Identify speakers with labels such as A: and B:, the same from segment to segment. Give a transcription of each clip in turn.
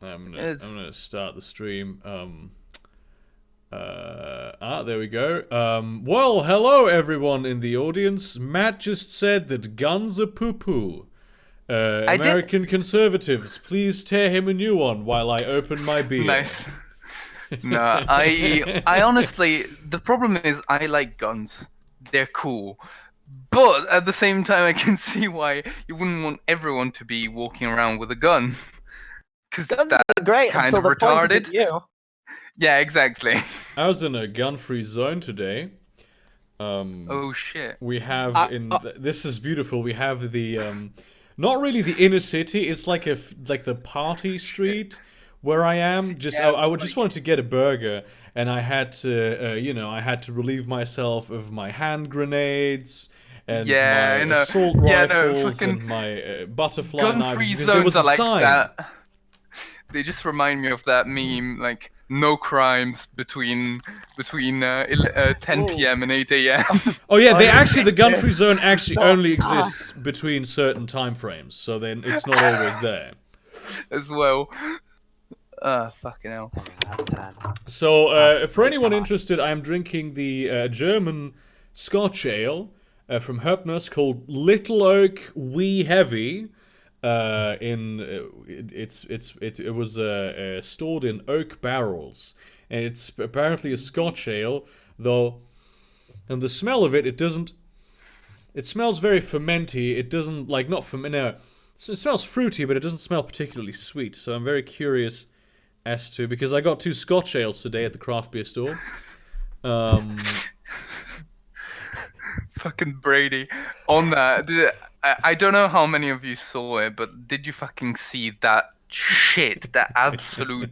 A: I'm
B: It's
A: gonna start the stream. There we go. Well, hello everyone in the audience. Matt just said that guns are poo-poo.
B: I did
A: American conservatives, please tear him a new one while I open my beer.
B: nice. No, I honestly the problem is I like guns. They're cool. But at the same time I can see why you wouldn't want everyone to be walking around with a gun. Cause
C: Guns are
B: that's
C: great
B: kind
C: until
B: of
C: they're pointed at
B: retarded.
C: you.
B: Yeah, exactly.
A: I was in a gun-free zone today.
B: Oh shit.
A: We have
C: Uh,
A: in
C: uh,
A: this is beautiful. We have the not really the inner city. It's like like the party street where I am. Just
B: Yeah,
A: I would just
B: like
A: wanted to get a burger, and I had to I had to relieve myself of my hand grenades and my
B: yeah, I know.
A: assault
B: Yeah, no,
A: rifles
B: fucking
A: and my butterfly knives
B: gun-free
A: because there
B: zones
A: was
B: are
A: a
B: like
A: sign.
B: that. They just remind me of that meme, like no crimes between 10
C: Whoa.
B: p.m. and 8 a.m.
A: Oh yeah, they actually the
C: Honestly,
A: gun-free zone actually
C: oh
A: only
C: god.
A: exists between certain time frames, so then it's not always there.
B: as well. Fucking hell.
A: So, for
C: Absolute
A: anyone
C: god.
A: interested, I'm drinking the German Scotch ale from Herpness called Little Oak Wee Heavy. It was stored in oak barrels, and it's apparently a Scotch ale, though. And the smell of it doesn't. It smells very fermenty. It doesn't like not ferment. No, it smells fruity, but it doesn't smell particularly sweet. So I'm very curious as to because I got two Scotch ales today at the craft beer store. Um,
B: Fucking Brady. On that, I don't know how many of you saw it, but did you fucking see that shit? That absolute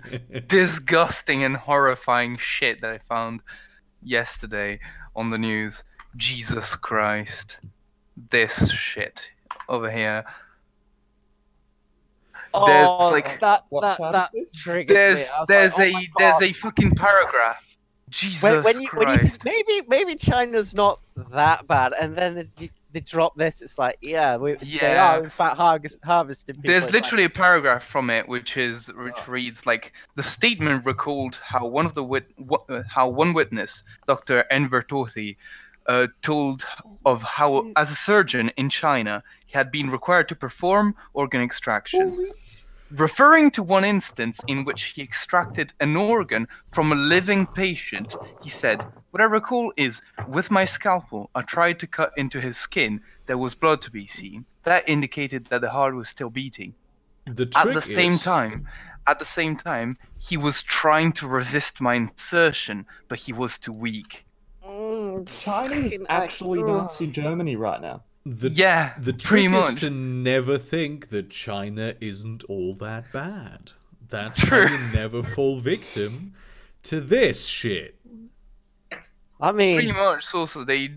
B: disgusting and horrifying shit that I found yesterday on the news. Jesus Christ. This shit over here. There's
C: Oh,
B: like
D: What chat is
C: that
D: this?
C: triggered me.
B: there's
C: I was like,
B: there's
C: oh my
B: there's
C: god.
B: a fucking paragraph. Jesus
C: When you think
B: Christ.
C: maybe China's not that bad, and then they drop this, it's like they
B: Yeah.
C: are in fact harvesting people.
B: There's
C: It's like
B: literally a paragraph from it which reads like the statement recalled how how one witness, Dr. Enver Tothi, told of how as a surgeon in China he had been required to perform organ extractions. Referring to one instance in which he extracted an organ from a living patient, he said, "What I recall is, with my scalpel, I tried to cut into his skin. There was blood to be seen. That indicated that the heart was still beating.
A: the
B: At the
A: trick
B: same
A: is
B: time, he was trying to resist my insertion, but he was too weak."
D: China is
C: fucking
D: actually Nazi Germany right now.
A: the
B: Yeah,
A: the
B: pretty
A: trick is
B: much.
A: to never think that China isn't all that bad. That's how
B: True.
A: you never fall victim to this shit.
C: I
B: Pretty
C: mean,
B: much. So they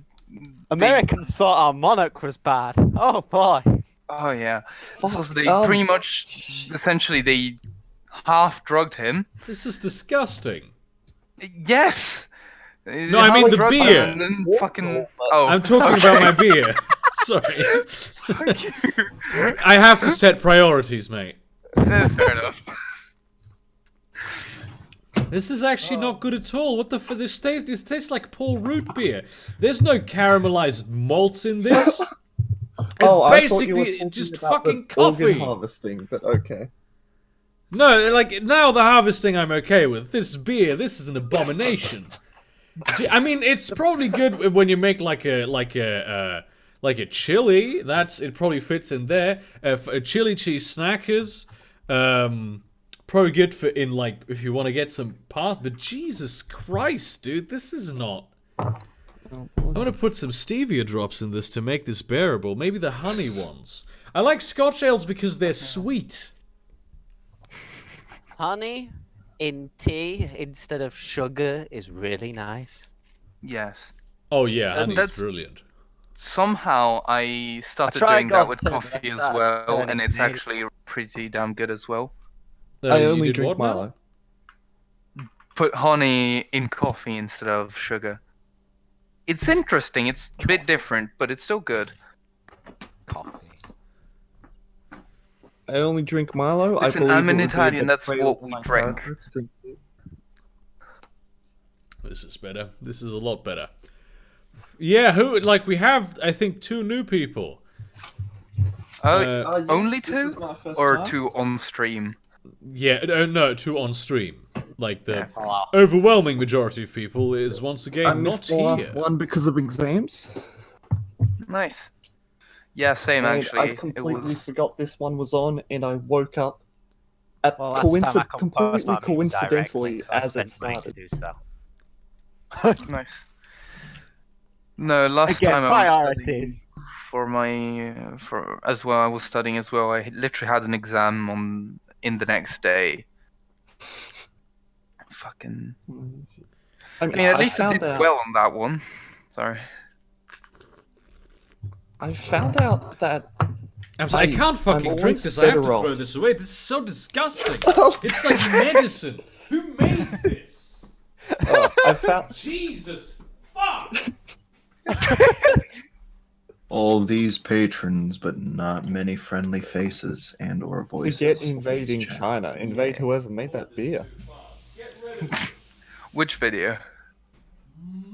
C: Americans thought our monarch was bad. Oh boy.
B: Oh yeah. So
D: Fuck.
B: they pretty much essentially they half drugged him.
A: This is disgusting.
B: Yes.
A: No, I mean
B: Half
A: the
B: drugged him
A: beer.
B: and then
D: What?
B: fucking oh.
A: I'm talking
B: okay.
A: about my beer. Sorry.
B: Thank you.
A: I have to set priorities, mate.
B: Fair enough.
A: This is actually not good at all. What the f? This tastes like poor root beer. There's no caramelized malts in this. It's
D: Oh, I thought you were
A: basically
D: talking
A: just
D: about
A: fucking
D: the organ
A: coffee.
D: harvesting, but okay.
A: No, like now the harvesting I'm okay with. This beer, this is an abomination. I mean, it's probably good when you make like a chili. It probably fits in there. A chili cheese snackers. Probably good for in like if you want to get some pasta. But Jesus Christ, dude, this is not. I'm gonna put some stevia drops in this to make this bearable. Maybe the honey ones. I like Scotch ales because they're sweet.
C: Honey in tea instead of sugar is really nice.
B: Yes.
A: Oh yeah,
B: And
A: honey's
B: that's
A: brilliant.
B: somehow I started
C: tried
B: doing that with
C: Godson, but I
B: coffee as
C: started
B: well,
C: turning
B: and it's
C: Canadian.
B: actually pretty damn good as well.
D: I
A: You
D: only
A: did
D: drink
A: what now?
D: Milo.
B: Put honey in coffee instead of sugar. It's interesting. It's a bit different, but it's still good.
C: Coffee.
D: I only drink Milo.
B: Listen,
D: I
B: I'm
D: believe
B: an
D: it would be a
B: Italian, that's
D: betrayal
B: what
D: of
B: we
D: my
B: drink.
D: character to drink beer.
A: This is better. This is a lot better. Yeah, who, like, we have, I think, 2 new people.
D: Yes,
B: Only
D: this is
B: 2?
D: my first
B: Or
D: time.
B: 2 on stream?
A: Yeah, no, 2 on stream. Like, the
C: Hello.
A: overwhelming majority of people is once
D: I
A: again not
D: missed the last
A: here.
D: one because of exams.
B: Nice. Yeah, same
D: And
B: actually.
D: I
B: It
D: completely
B: was...
D: forgot this one was on, and I woke up at
C: Well, last time I composed my
D: completely
C: moves
D: coincidentally
C: directly, so I
D: as it
C: spent money to
D: started.
C: do so.
B: Nice. No, last
C: Again,
B: time I was studying
C: priorities.
B: for my as well. I was studying as well. I literally had an exam in the next day. Fucking.
D: I
B: I mean, at least I
D: found
B: did
D: out.
B: well on that one. Sorry.
D: I found out that
A: I'm sorry, I can't fucking
D: I'm
A: drink
D: always
A: this. I have to
D: better
A: throw
D: off.
A: this away. This is so disgusting.
D: Oh,
A: It's like medicine. Who made this?
D: I found.
A: Jesus fuck.
E: All these patrons, but not many friendly faces and or voices.
D: Forget invading China. Invade whoever made that beer.
A: Get rid of this.
B: Which video?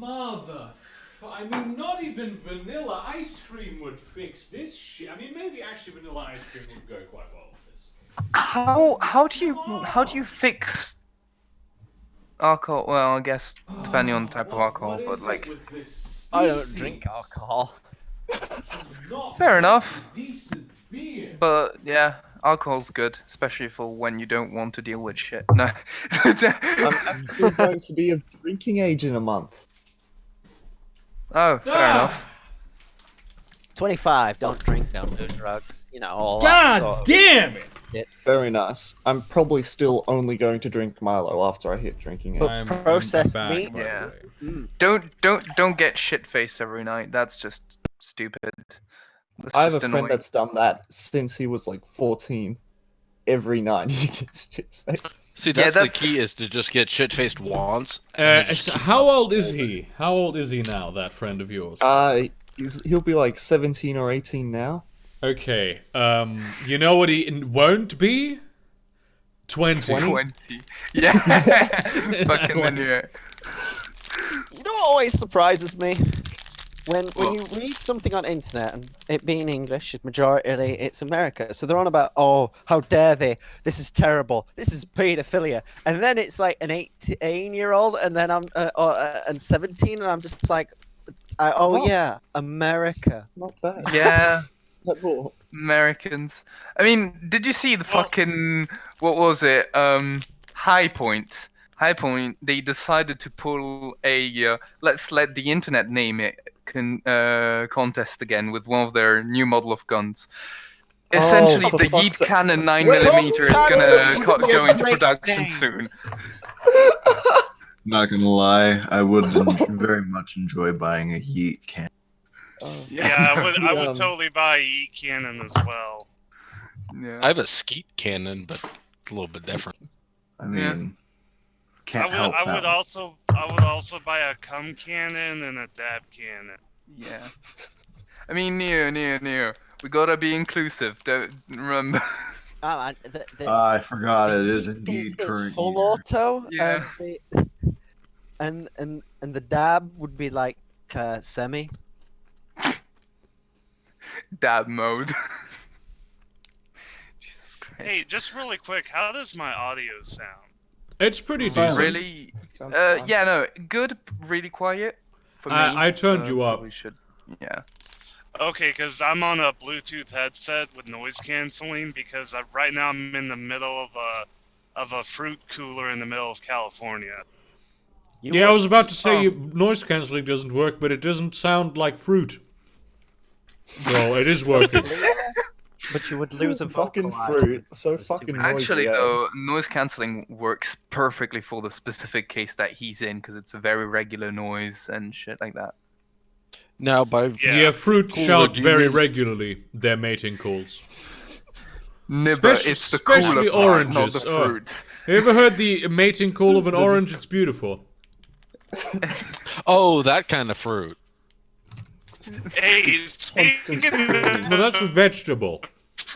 A: I mean, not even vanilla ice cream would fix this shit. I mean, maybe actually vanilla ice cream would go quite well with this.
B: How do you fix alcohol? Well, I guess depending on the type of alcohol,
A: What
B: but
A: is it
B: like,
A: with this
C: I don't
A: species?
C: drink alcohol.
A: Not
B: fair enough.
A: decent beer.
B: But yeah, alcohol's good, especially for when you don't want to deal with shit. No.
D: I'm actually going to be of drinking age in a month.
B: Oh, fair enough.
C: 25, don't drink, don't do drugs. You know, all that sort
A: God
C: of
A: damn it!
D: Very nice. I'm probably still only going to drink Milo after I hit drinking age.
C: But processed
A: back,
C: meat?
A: by the
B: Yeah.
A: way.
B: Don't get shit faced every night. That's just stupid. That's
D: I have a
B: just
D: friend
B: annoying.
D: that's done that since he was like 14. Every night he gets shit faced.
F: See, that's the
B: that's-
F: key is to just get shit faced once. and just
A: So
F: keep
A: how
F: up.
A: old is he? How old is he now, that friend of yours?
D: He'll be like 17 or 18 now.
A: Okay, you know what he won't be? 20.
B: 20. Yeah. Fucking
A: Like-
B: idiot.
C: You know what always surprises me? When you read something on internet and it being English, majority it's America. So they're on about, oh, how dare they? This is terrible. This is pedophilia. And then it's like an 18-year-old, and then I'm and 17, and I'm just like, oh
D: What?
C: yeah, America.
D: Not bad.
B: Yeah.
D: At all.
B: Americans. I mean, did you see the fucking what was it? High Point. High Point. They decided to pull a let's let the internet name it contest again with one of their new model of guns. Essentially,
D: for
B: the
D: fuck's
B: Yeet
D: sake.
B: Cannon 9mm
C: Well,
B: is gonna
C: that would be a
B: go into
C: great
B: production
C: name.
B: soon.
E: Not gonna lie, I would very much enjoy buying a Yeet can.
G: Yeah, I would
D: Um,
G: totally buy E Cannon as well.
B: Yeah.
F: I have a skeet cannon, but a little bit different.
E: I mean, can't
G: I
E: help
G: would
E: that.
G: also buy a cum cannon and a dab cannon.
B: Yeah. I mean, Neo. We gotta be inclusive. Don't remember.
C: Oh, man,
E: I forgot it is
C: it's
E: indeed current
C: full
E: year.
C: auto,
B: Yeah.
C: and the dab would be like semi.
B: Dab mode. Jesus Christ.
G: Hey, just really quick, how does my audio sound?
A: It's pretty
E: Silent.
A: decent.
B: Really?
D: Sounds fun.
B: Yeah, no. Good. Really quiet. For me.
A: I turned you up.
B: We should. Yeah.
G: Okay, because I'm on a Bluetooth headset with noise canceling because right now I'm in the middle of a fruit cooler in the middle of California.
A: Yeah, I was about to say
B: Oh.
A: noise cancelling doesn't work, but it doesn't sound like fruit. So it is working.
C: But you would lose a
D: fucking
C: vocalizer.
D: fruit. So fucking noisy.
B: Actually,
D: eh?
B: though, noise cancelling works perfectly for the specific case that he's in because it's a very regular noise and shit like that.
F: Now, by
A: Yeah, fruit
F: Cooler,
A: shout
F: do you
A: very
F: mean-
A: regularly their mating calls.
B: No,
A: Especially-
B: but it's the
A: especially
B: cooler part, not
A: oranges.
B: the
A: Oh.
B: fruit.
A: Have you ever heard the mating call of an orange? It's beautiful.
F: oh, that kind of fruit.
G: Hey, speaking
D: Constant
A: Well, that's a vegetable.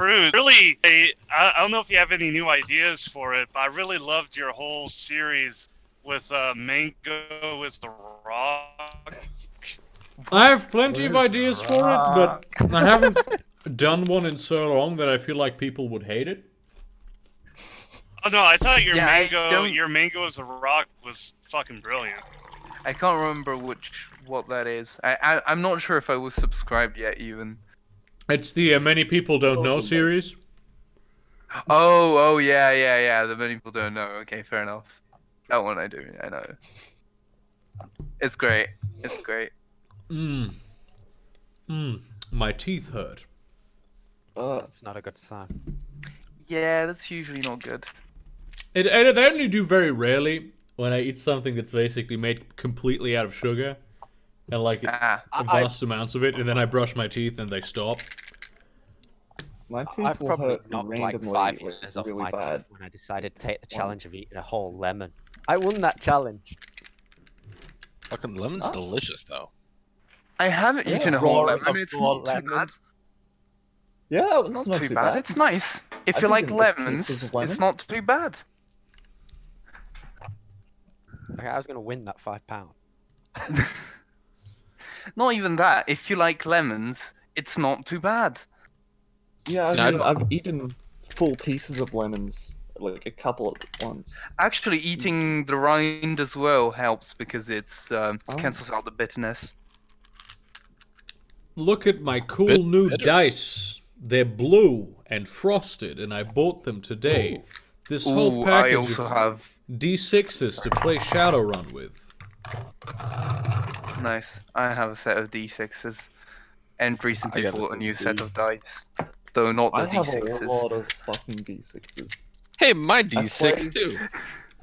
G: fruit. Really, I don't know if you have any new ideas for it, but I really loved your whole series with mango is the rock.
A: I have plenty of ideas for it, but I haven't done one in so long that I feel like people would hate it.
G: Oh no, I thought your
B: Yeah,
G: your mango is a rock was fucking brilliant.
B: I can't remember what that is. I'm not sure if I was subscribed yet even.
A: It's the Many People Don't Know series.
B: Oh yeah. The many people don't know. Okay, fair enough. That one I do. I know. It's great. It's great.
A: My teeth hurt.
C: That's not a good sign.
B: Yeah, that's usually not good.
A: They only do very rarely when I eat something that's basically made completely out of sugar. And like vast amounts of it, and then I brush my teeth and they stop.
D: My
C: I've
D: teeth will
C: probably
D: hurt
C: knocked like
D: randomly
C: 5 years off
D: really
C: my
D: bad.
C: teeth when I decided to take the challenge of eating a whole lemon. I won that challenge.
F: Fucking lemon's
D: Nice.
F: delicious though.
B: I haven't eaten a whole
C: Raw-
B: lemon. It's
C: raw
B: not too
C: lemon.
B: bad.
D: Yeah, it's
B: Not,
D: not
B: too bad. It's nice. If
D: I've
B: you like
D: eaten big
B: lemons,
D: pieces of lemon.
B: it's not too bad.
C: Okay, I was gonna win that £5.
B: Not even that. If you like lemons, it's not too bad.
D: Yeah, I
F: No, I
D: mean,
F: don't-
D: I've eaten full pieces of lemons, like a couple at once.
B: Actually, eating the rind as well helps because it's cancels out the bitterness.
A: Look at my cool
F: Bit
A: new
F: better.
A: dice. They're blue and frosted, and I bought them today. This whole
B: Ooh,
A: package
B: I also
A: of
B: have.
A: D6s to play Shadowrun with.
B: Nice. I have a set of D6s, and recently
F: got a
B: bought a new set
D: D.
B: of dice. Though not the
D: I have a
B: D6s.
D: lot of fucking D6s.
F: Hey, my
D: I
F: D6
D: played-
F: too.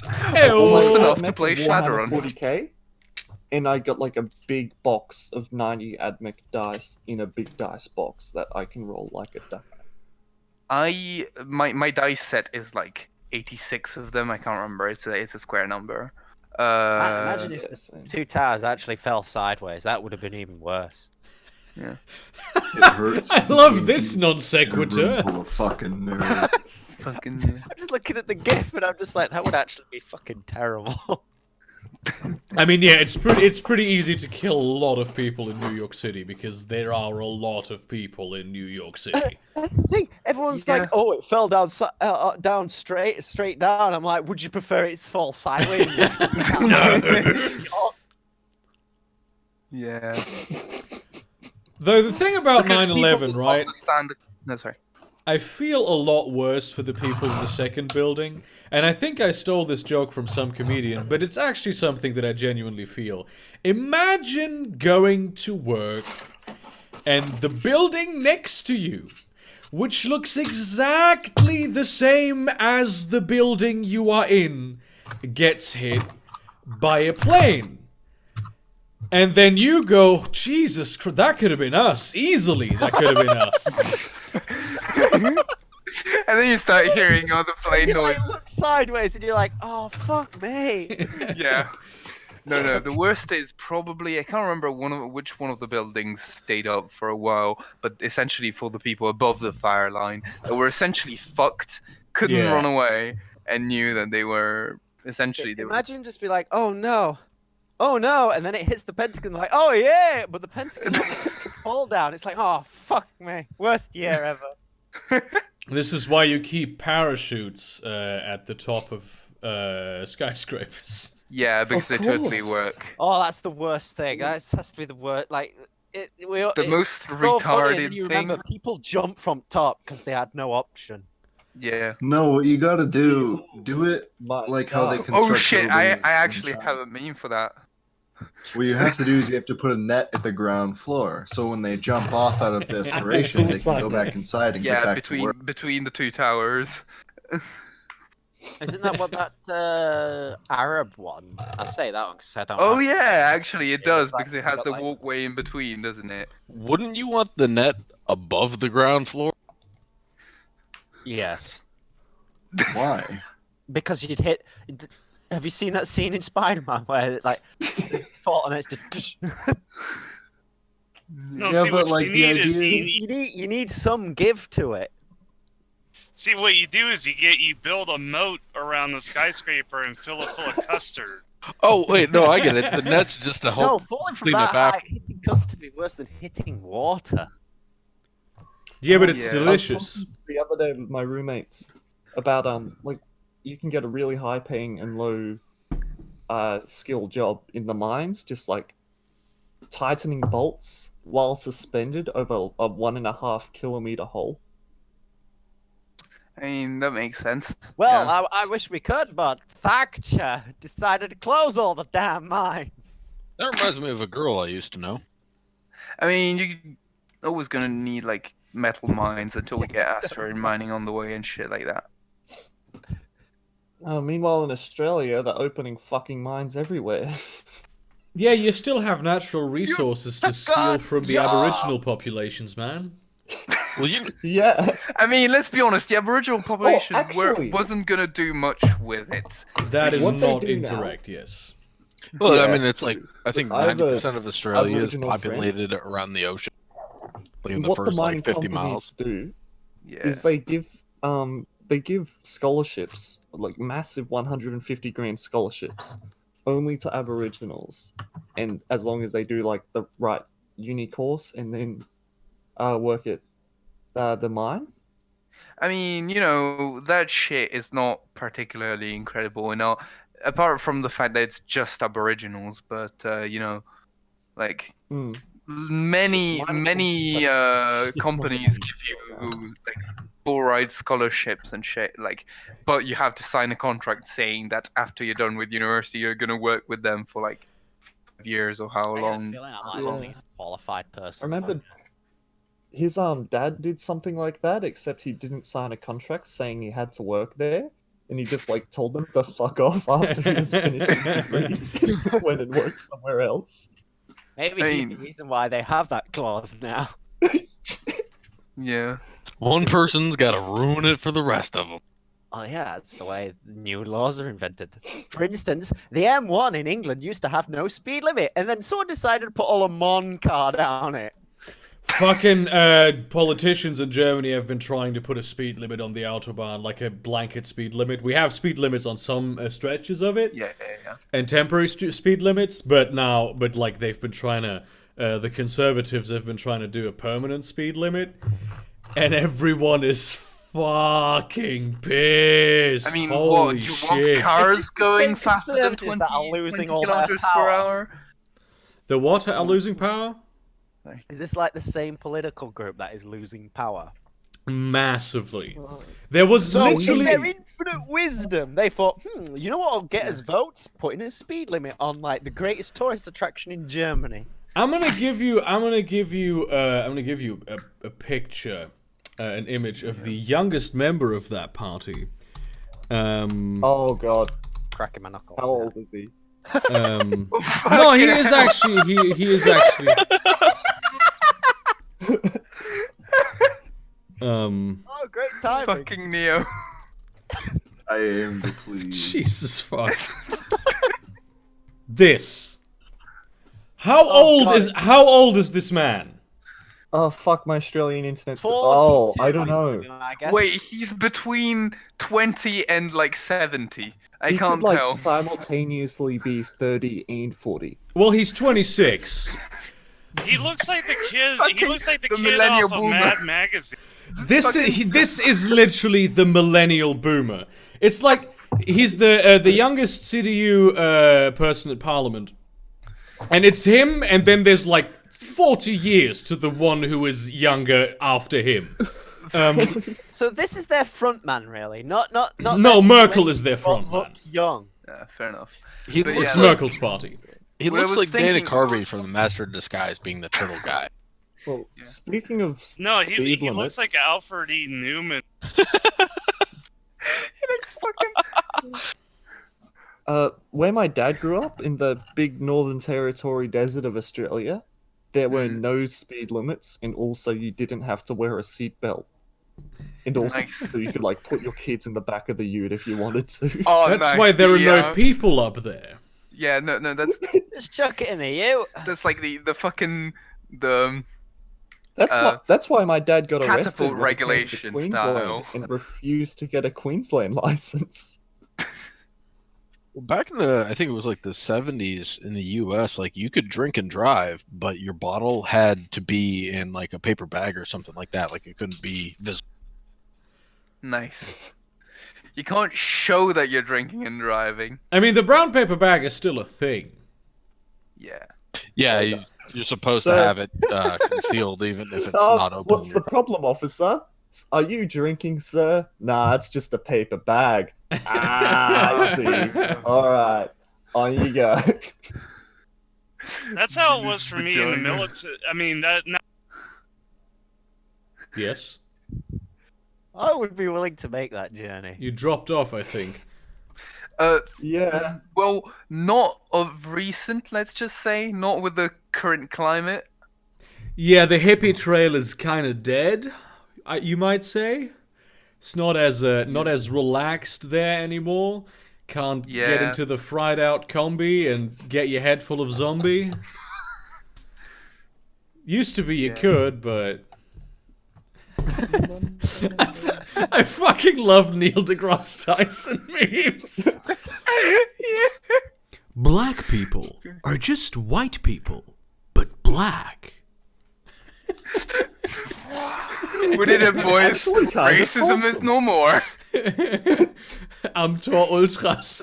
B: Almost
A: Hey-oh.
B: enough to
D: Admech
B: play
D: Warhammer
B: Shadowrun.
D: 40k, and I got like a big box of 90 Admech dice in a big dice box that I can roll like a die.
B: My dice set is like 86 of them. I can't remember. It's a square number.
C: Imagine if
D: Yeah,
C: the
D: same.
C: 2 towers actually fell sideways. That would have been even worse.
E: It hurts.
A: I love this non sequitur.
E: Full of fucking nerds.
B: Fucking.
C: I'm just looking at the GIF and I'm just like, that would actually be fucking terrible.
A: I mean, yeah, it's pretty easy to kill a lot of people in New York City because there are a lot of people in New York City.
C: That's the thing. Everyone's
B: Yeah.
C: like, "Oh, it fell down, down straight down." I'm like, "Would you prefer it to fall sideways?"
B: Yeah.
A: Though the thing about
B: Because people
A: 9/11,
B: don't
A: right?
B: understand the... No, sorry.
A: I feel a lot worse for the people in the second building, and I think I stole this joke from some comedian, but it's actually something that I genuinely feel. Imagine going to work, and the building next to you, which looks exactly the same as the building you are in, gets hit by a plane. And then you go, Jesus Christ, that could have been us. Easily, that could have been us.
B: And then you start hearing other plane
C: You
B: noise.
C: like look sideways and you're like, "Oh fuck me!"
B: Yeah. No. The worst is probably I can't remember which one of the buildings stayed up for a while, but essentially for the people above the fire line that were essentially fucked, couldn't
A: Yeah.
B: run away, and knew that they were essentially they were.
C: Imagine just be like, "Oh no, oh no," and then it hits the Pentagon like, "Oh yeah," but the Pentagon fall down. It's like, "Oh fuck me, worst year ever."
A: This is why you keep parachutes at the top of skyscrapers.
B: Yeah, because
D: Of
B: they totally
D: course.
B: work.
C: Oh, that's the worst thing. That has to be the worst. Like,
B: The
C: it's
B: most
C: so funny, and
B: retarded
C: then you
B: thing.
C: remember people jump from top because they had no option.
B: Yeah.
E: No, what you gotta do it
D: My
E: like how they
D: God.
E: construct
B: Oh shit! I
E: buildings in
B: actually
E: China.
B: have a meme for that.
E: What you have to do is you have to put a net at the ground floor, so when they jump off out of desperation, they can go back inside and get
B: Yeah,
E: back to work.
B: between the two towers.
C: Isn't that what that Arab one? I say that one because I don't.
B: Oh
C: like-
B: yeah, actually it
C: Yeah,
B: does
C: it's like-
B: because it has
C: got
B: the
C: like-
B: walkway in between, doesn't it?
F: Wouldn't you want the net above the ground floor?
C: Yes,
E: Why?
C: because you'd hit. Have you seen that scene in Spider-Man where like fall and it's just?
G: No,
E: Yeah,
G: see,
E: but,
G: what
E: like,
G: you
E: the
G: need is
E: idea
G: you
E: is-
G: need,
C: you need some give to it.
G: See, what you do is you build a moat around the skyscraper and fill it full of custard.
F: Oh wait, no, I get it. The net's just to
C: No,
F: help
C: falling from
F: clean
C: that
F: up after.
C: height, hitting custard would be worse than hitting water.
A: Yeah, but it's
B: Yeah.
D: I was
A: delicious.
D: talking the other day with my roommates about like you can get a really high paying and low skill job in the mines, just like tightening bolts while suspended over a 1.5 kilometer hole.
B: I mean, that makes sense.
C: Well,
B: yeah.
C: I wish we could, but Thatcher decided to close all the damn mines.
F: That reminds me of a girl I used to know.
B: I mean, you're always gonna need like metal mines until we get asteroid mining on the way and shit like that.
D: Meanwhile, in Australia, they're opening fucking mines everywhere.
A: Yeah, you still have natural resources to steal from the
C: job.
A: Aboriginal populations, man.
F: Well, you
D: Yeah.
B: I mean, let's be honest, the Aboriginal population
D: actually-
B: wasn't gonna do much with it.
A: That is
D: What they
A: not
D: do now-
A: incorrect, yes.
F: well,
D: Yeah,
F: I mean, it's like I think
D: I have a
F: 90% of Australia is
D: Aboriginal friend.
F: populated around the ocean. Like in the
D: What the
F: first
D: mining
F: like 50
D: companies
F: miles.
D: do
B: Yeah.
D: is they give scholarships, like massive 150 grand scholarships, only to Aboriginals, and as long as they do like the right uni course and then work at the mine.
B: I mean, you know, that shit is not particularly incredible, you know, apart from the fact that it's just Aboriginals, but, you know, like,
D: Hmm.
B: many
D: Mining
B: companies give you like full ride scholarships and shit, like, but you have to sign a contract saying that after you're done with university you're gonna work with them for like 5 years or how
C: I get a
B: long.
C: feeling I'm like
D: Yeah.
C: the only qualified
D: I
C: person.
D: remember his dad did something like that, except he didn't sign a contract saying he had to work there, and he just like told them to fuck off after he was finished his degree, went and worked somewhere else.
C: Maybe
B: I
C: he's the
B: mean-
C: reason why they have that clause now.
B: Yeah.
F: One person's got to ruin it for the rest of them.
C: Oh yeah, that's the way new laws are invented. For instance, the M1 in England used to have no speed limit, and then someone decided to put all a Mon car down it.
A: Fucking politicians in Germany have been trying to put a speed limit on the Autobahn, like a blanket speed limit. We have speed limits on some stretches of it,
B: Yeah.
A: and temporary speed limits, but like they've been trying to, the Conservatives have been trying to do a permanent speed limit, and everyone is fucking pissed.
B: I mean,
A: Holy
B: what, do you
A: shit.
B: want
C: Is
B: cars
C: this the
B: going
C: same
B: faster than
C: Conservatives
B: 20,
C: that are losing
B: 20
C: all their
B: kilometers per
C: power?
B: hour?
A: The what are losing power?
C: Is this like the same political group that is losing power?
A: Massively. There was
C: So in
A: literally...
C: their infinite wisdom, they thought, you know what will get us votes? Putting a speed limit on like the greatest tourist attraction in Germany.
A: I'm gonna give you a picture, an image of the youngest member of that party.
D: Oh god,
C: Cracking my knuckles.
D: how old is he?
A: No, he is actually he is actually.
C: Oh, great timing.
B: Fucking Neo.
E: I am the please.
A: Jesus fuck. This. How old is this man?
D: Oh fuck, my Australian internet.
C: 42,
D: Oh, I don't know.
C: I guess.
B: Wait, he's between 20 and like 70. I
D: He
B: can't
D: could like
B: tell.
D: simultaneously be 30 and 40.
A: Well, he's 26.
G: He looks like the kid. He
B: Fucking
G: looks like the
B: the
G: kid
B: millennial
G: off of
B: boomer.
G: Mad Magazine.
A: This is literally the millennial boomer. It's like he's the youngest CDU person at Parliament, and it's him. And then there's like 40 years to the one who is younger after him.
C: So this is their front man, really. Not
A: No,
C: them
A: Merkel
C: when
A: is their
C: they
A: front
C: look
A: man.
C: young.
B: Yeah, fair enough.
F: He
B: But
F: looks
A: It's
B: yeah,
F: like
A: Merkel's party.
F: he
B: What I
F: looks
B: was
F: like Dana
B: thinking-
F: Carvey from The Master of Disguise being the turtle guy.
D: Well,
B: Yeah.
D: speaking of
G: No, he
D: speed
G: looks
D: limits,
G: like Alfred E. Newman.
B: He looks fucking.
D: where my dad grew up in the big Northern Territory desert of Australia, there were no speed limits, and also you didn't have to wear a seatbelt. And also,
B: Nice.
D: so you could like put your kids in the back of the ute if you wanted to.
B: Oh,
A: That's
B: nice.
A: why there are
B: The,
A: no people up there.
B: Yeah, no, that's
C: Just chuck it in the ute.
B: like the fucking the
D: That's why my dad got arrested
B: catapult
D: when he came to
B: regulation
D: Queensland
B: style.
D: and refused to get a Queensland license.
F: Well, back in the, I think it was like the 70s in the US, like you could drink and drive, but your bottle had to be in like a paper bag or something like that. Like it couldn't be visible.
B: Nice. You can't show that you're drinking and driving.
A: I mean, the brown paper bag is still a thing.
B: Yeah.
F: Yeah, you're supposed
D: So-
F: to have it concealed even if it's not open.
D: What's the problem, officer? Are you drinking, sir? Nah, it's just a paper bag. Ah, I see. All right, on you go.
G: That's how it was for me in the
B: Vagina.
G: military. I mean, that.
A: Yes?
C: I would be willing to make that journey.
A: You dropped off, I think.
D: Yeah.
B: Well, not of recent, let's just say. Not with the current climate.
A: Yeah, the hippie trail is kind of dead, you might say. It's not as relaxed there anymore. Can't get
B: Yeah.
A: into the fried out combi and get your head full of zombie. Used to be you could, but I fucking love Neil deGrasse Tyson memes. Black people are just white people, but black.
B: We did it, boys.
D: actually kinda
B: Racism is
D: awesome.
B: no more.
A: Am Tor Ultras.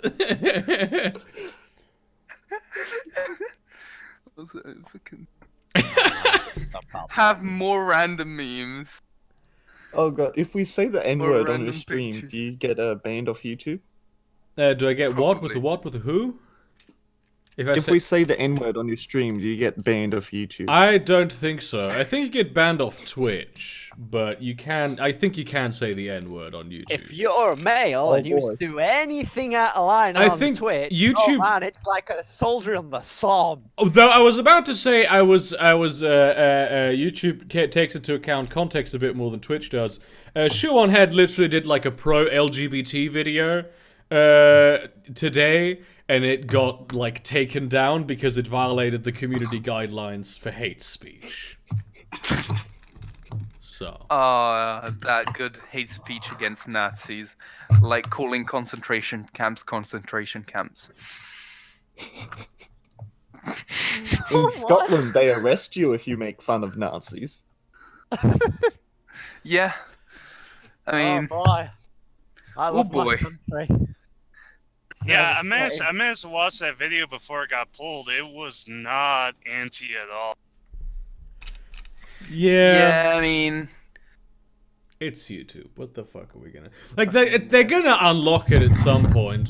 B: Have more random memes.
D: Oh god, if we say the N word on
B: random
D: your stream,
B: pictures.
D: do you get banned off YouTube?
A: Do I get what with
B: Probably.
A: the what with the who?
D: If we say the N word on your stream, do you get banned off YouTube?
A: I don't think so. I think you get banned off Twitch, but you can. I think you can say the N word on YouTube.
C: If you're a male and you
D: boy.
C: do anything out of line
A: I
C: on
A: think
C: Twitch,
A: YouTube-
C: oh man, it's like a soldier on the Somme.
A: Although I was about to say YouTube takes into account context a bit more than Twitch does. Shuon Head literally did like a pro LGBT video today, and it got like taken down because it violated the community guidelines for hate speech. So
B: That good hate speech against Nazis. Like calling concentration camps.
D: In Scotland, they arrest you if you make fun of Nazis.
B: Yeah. I mean,
C: Oh boy, I love
B: boy.
C: my country.
G: Yeah,
C: That's
G: I managed to watch that video before it got pulled. It was not anti at all.
A: yeah,
B: yeah, I mean,
A: it's YouTube. What the fuck are we gonna like? They're gonna unlock it at some point.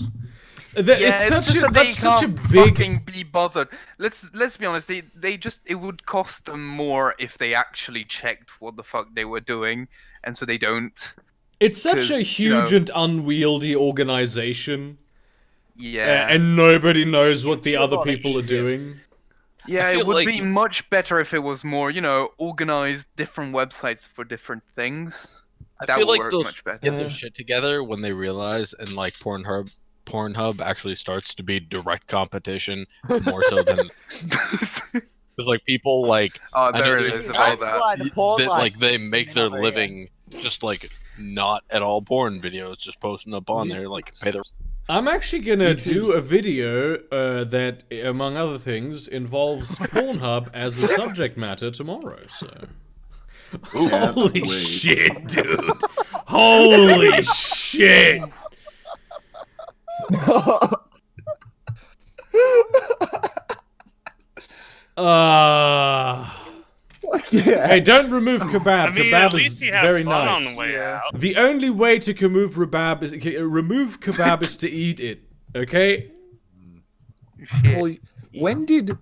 A: It's
B: just
A: such a
B: that they
A: that's such a
B: can't
A: big.
B: fucking be bothered. Let's be honest. They just it would cost them more if they actually checked what the fuck they were doing, and so they don't.
A: It's such a
B: 'cause, you know-
A: huge and unwieldy organization,
B: Yeah.
A: and nobody knows what the
C: YouTube
A: other
C: on
A: people are
C: YouTube.
A: doing.
B: Yeah,
F: I
B: it
F: feel
B: would
F: like-
B: be much better if it was more, organized different websites for different things.
F: I
B: That
F: feel
B: would
F: like
B: work
F: they'll
B: much better.
F: get their shit together when they realize, and like Pornhub actually starts to be direct competition more so than because like people like
B: Oh,
F: I
B: there
F: know
B: it
F: there's-
B: is about
C: That's
B: that.
C: why the porn
F: that, like they
C: license
F: make
C: is
F: their
C: over here.
F: living just like not at all porn videos, just posting up on there like pay their.
A: I'm actually gonna do a video that, among other things, involves Pornhub as a subject matter tomorrow. So, holy
E: wait.
A: shit, dude! Holy shit!
D: Yeah.
A: Hey, don't remove kebab.
G: I mean,
A: Kebab
G: at
A: is
G: least you have
A: very
G: fun
A: nice.
G: on the way out.
A: The only way to remove kebab is to eat it. Okay?
D: Well, when did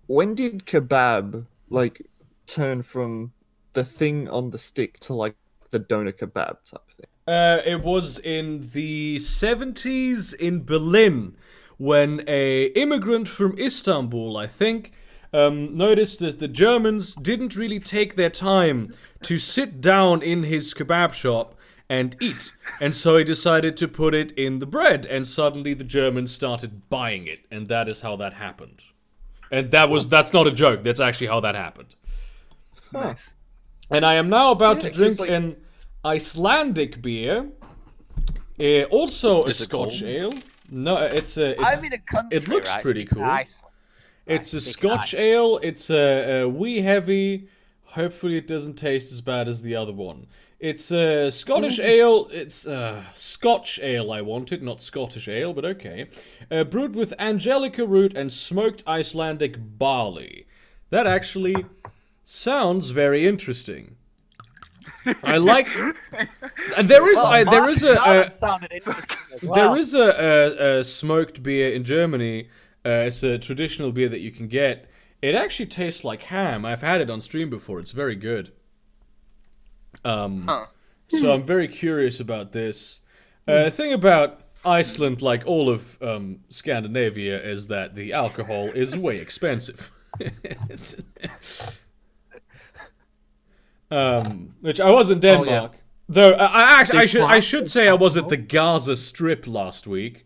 D: kebab like turn from the thing on the stick to like the doner kebab type thing?
A: It was in the 70s in Berlin when a immigrant from Istanbul, I think, noticed that the Germans didn't really take their time to sit down in his kebab shop and eat. And so he decided to put it in the bread, and suddenly the Germans started buying it, and that is how that happened. And that's not a joke, that's actually how that happened.
B: Nice.
A: And I am now about
D: Yeah,
A: to
D: 'cause,
A: drink
D: like-
A: an Icelandic beer. Also a
F: Is it
A: Scotch
F: cold?
A: ale. No, it's a. It's,
C: I'm in a country.
A: it looks
C: right?
A: pretty
C: Speaking
A: cool.
C: of Iceland.
A: It's a
C: speaking of
A: Scotch ale. It's a wee heavy. Hopefully, it doesn't taste as bad as the other one. It's a Scottish ale. It's Scotch ale. I wanted, not Scottish ale, but okay. Brewed with angelica root and smoked Icelandic barley. That actually sounds very interesting. I like. There is
C: sounded interesting as well.
A: there is a smoked beer in Germany. It's a traditional beer that you can get. It actually tastes like ham. I've had it on stream before. It's very good.
B: Huh.
A: So I'm very curious about this. Thing about Iceland, like all of Scandinavia, is that the alcohol is way expensive. Which I was in Denmark, though. I should say I was at the Gaza Strip last week,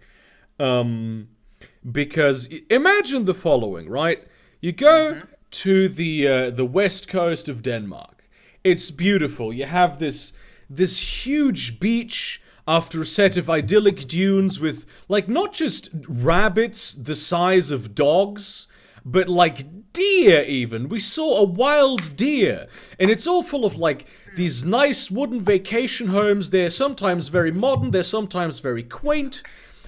A: because imagine the following, right? You go to the west coast of Denmark. It's beautiful. You have this huge beach after a set of idyllic dunes with, like, not just rabbits the size of dogs, but like deer even. We saw a wild deer. And it's all full of like these nice wooden vacation homes. They're sometimes very modern, they're sometimes very quaint.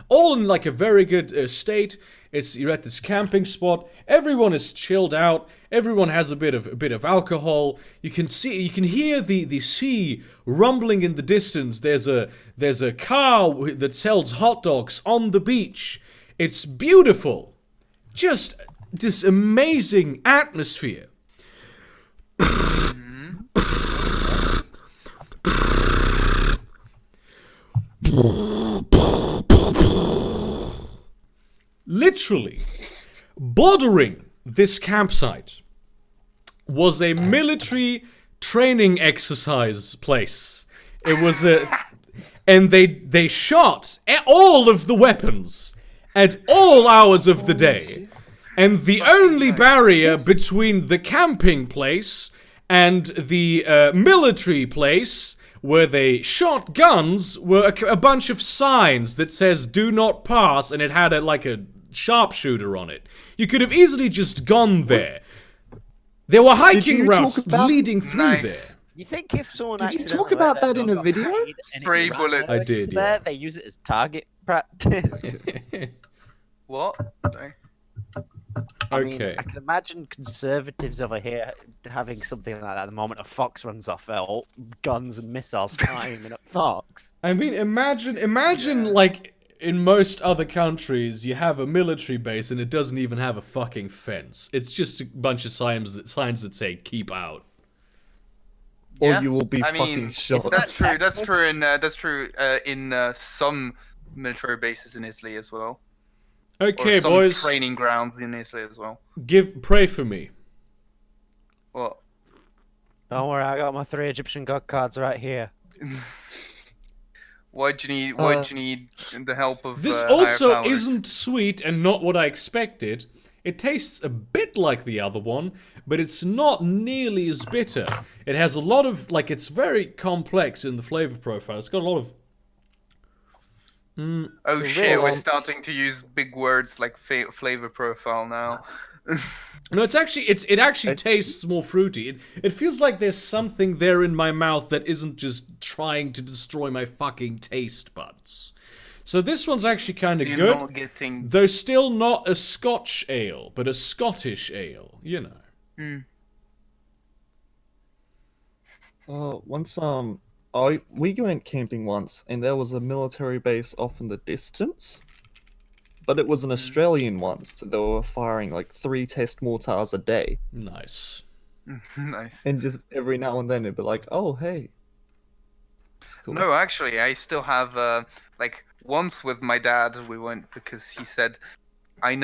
A: All in like a very good state. You're at this camping spot. Everyone is chilled out. Everyone has a bit of alcohol. You can hear the sea rumbling in the distance. There's a car that sells hot dogs on the beach. It's beautiful. Just this amazing atmosphere. Literally, bordering this campsite was a military training exercise place. It was and they shot all of the weapons at all hours of the day. And the only barrier between the camping place and the military place where they shot guns were a bunch of signs that says "Do not pass," and it had a sharpshooter on it. You could have easily just gone there. There were hiking routes leading through there.
C: You think if someone
D: Did you
C: accidentally
D: talk about
C: let
D: that in
C: their
D: a
C: dog
D: video?
C: hide and it
B: Spray
C: ran
B: bullet.
C: over
A: I did,
C: to
A: yeah.
C: there, they use it as target practice.
B: What? Sorry.
C: I mean,
A: Okay.
C: I can imagine conservatives over here having something like that. The moment a fox runs off, they're all guns and missiles timing at fox.
A: I mean, imagine like in most other countries, you have a military base and it doesn't even have a fucking fence. It's just a bunch of signs that say "keep out."
D: Or
B: Yeah,
D: you will be
B: I
D: fucking
B: mean,
D: shot.
B: That's true. That's
C: Texas?
B: true. In some military bases in Italy as well.
A: Okay,
B: Or some
A: boys,
B: training grounds in Italy as well.
A: pray for me.
B: What?
C: Don't worry, I got my 3 Egyptian god cards right here.
B: Why do you need the help of
A: This
B: higher
A: also
B: powers?
A: isn't sweet and not what I expected. It tastes a bit like the other one, but it's not nearly as bitter. It has a lot of, like, it's very complex in the flavor profile. It's got a lot of...
B: Oh
C: So
B: shit,
C: really-
B: we're starting to use big words like flavor profile now.
A: No, it actually tastes more fruity. It feels like there's something there in my mouth that isn't just trying to destroy my fucking taste buds. So this one's actually kind of
B: You're
A: good.
B: not getting...
A: Though still not a Scotch ale, but a Scottish ale, you know.
D: Once we went camping once, and there was a military base off in the distance, but it was an Australian one, so they were firing like 3 test mortars a day,
A: Nice.
B: Nice.
D: and just every now and then it'd be like, "Oh hey." It's cool.
B: No, actually, I still have like once with my dad we went because he said, I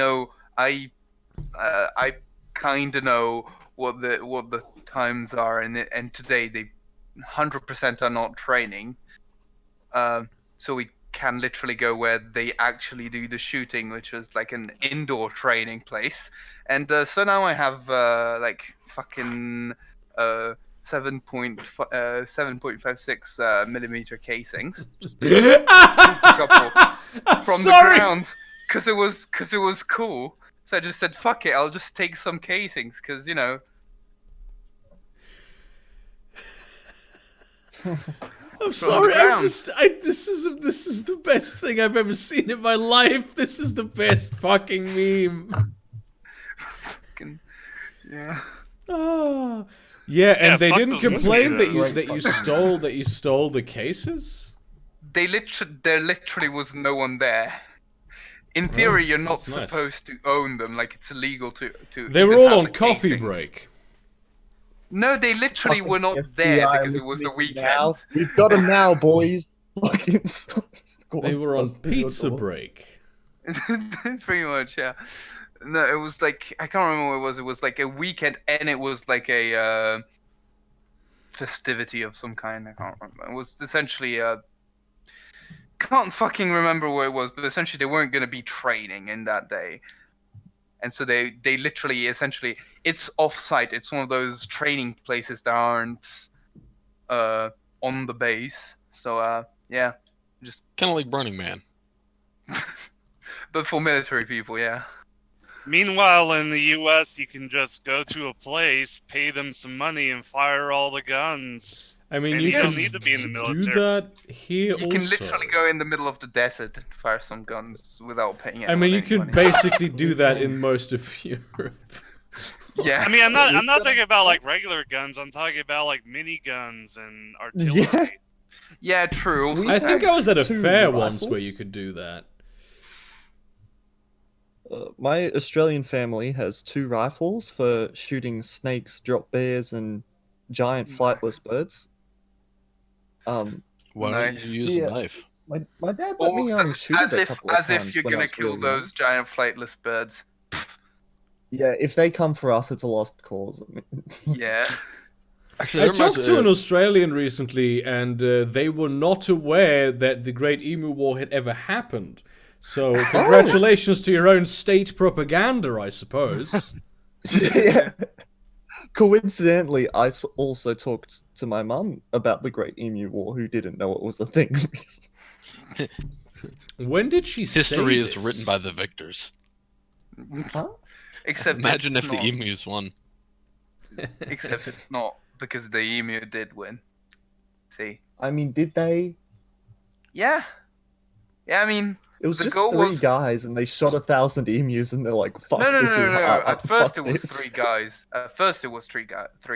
B: kind of know what the times are, and today they 100% are not training, so we can literally go where they actually do the shooting, which was like an indoor training place, and so now I have like fucking 7.56 millimeter casings. Just a couple from the ground because it was cool. So I just said, "Fuck it, I'll just take some casings," because you know.
A: I'm sorry. This is the best thing I've ever seen in my life. This is the best fucking meme.
B: Yeah.
A: Oh. Yeah, and they
G: fuck
A: didn't
G: those
A: complain
G: mosquitoes.
A: that you stole the cases.
B: There literally was no one there. In theory, you're not
A: that's nice.
B: supposed to own them. Like it's illegal to.
A: They were
B: even
A: all
B: have
A: on
B: the
A: coffee
B: casings.
A: break.
B: No, they literally were not
D: Fucking
B: there
D: FBI
B: because it was the
D: listening
B: weekend.
D: now. We've got them now, boys. Fucking
A: They were on
D: squads through your
A: pizza
D: doors.
A: break.
B: Pretty much, yeah. No, it was like I can't remember what it was. It was like a weekend, and it was like a festivity of some kind. I can't remember. It was essentially can't fucking remember what it was, but essentially they weren't gonna be training in that day, and so they literally essentially it's off-site. It's one of those training places that aren't on the base. So yeah, just
F: Kind of like Burning Man.
B: but for military people, yeah.
G: Meanwhile, in the U.S., you can just go to a place, pay them some money, and fire all the guns.
A: I mean,
G: And
A: you
G: you don't
A: can
G: need to be in the
A: do
G: military.
A: that here
B: You
A: also.
B: can literally go in the middle of the desert and fire some guns without paying anyone
A: I mean, you
B: any
A: can
B: money.
A: basically do that in most of Europe.
B: Yeah.
G: I mean, I'm not talking about like regular guns. I'm talking about like mini guns and artillery.
D: Yeah.
B: Yeah, true. Also,
A: I think I was at a
D: Two
A: fair once where
D: rifles?
A: you could do that.
D: My Australian family has 2 rifles for shooting snakes, drop bears, and giant flightless birds.
F: Why don't
B: Nice.
F: you use
D: Yeah.
F: a knife?
D: My dad let me
B: Also,
D: shoot it a couple of
B: as
D: times
B: if you're
D: when I
B: gonna
D: was
B: kill
D: really young.
B: those giant flightless birds.
D: Yeah, if they come for us, it's a lost cause.
B: Yeah.
F: Actually,
A: I
F: that reminds
A: talked
F: me-
A: to an Australian recently, and they were not aware that the Great Emu War had ever happened. So, congratulations to your own state propaganda, I suppose.
D: Yeah. Coincidentally, I also talked to my mum about the Great Emu War, who didn't know it was a thing.
A: When did she say
F: History is
A: this?
F: written by the victors.
D: Huh?
B: Except
F: Imagine
B: it's
F: if the
B: not,
F: emus won.
B: Except it's not because the emu did win. See?
D: I mean, did they?
B: Yeah. Yeah, I mean,
D: It was
B: the
D: just
B: goal
D: 3
B: was
D: guys, and they shot 1,000 emus, and they're like, "Fuck,
B: no.
D: this is hard.
B: At first it
D: fuck
B: was
D: this."
B: 3 guys. At first it was three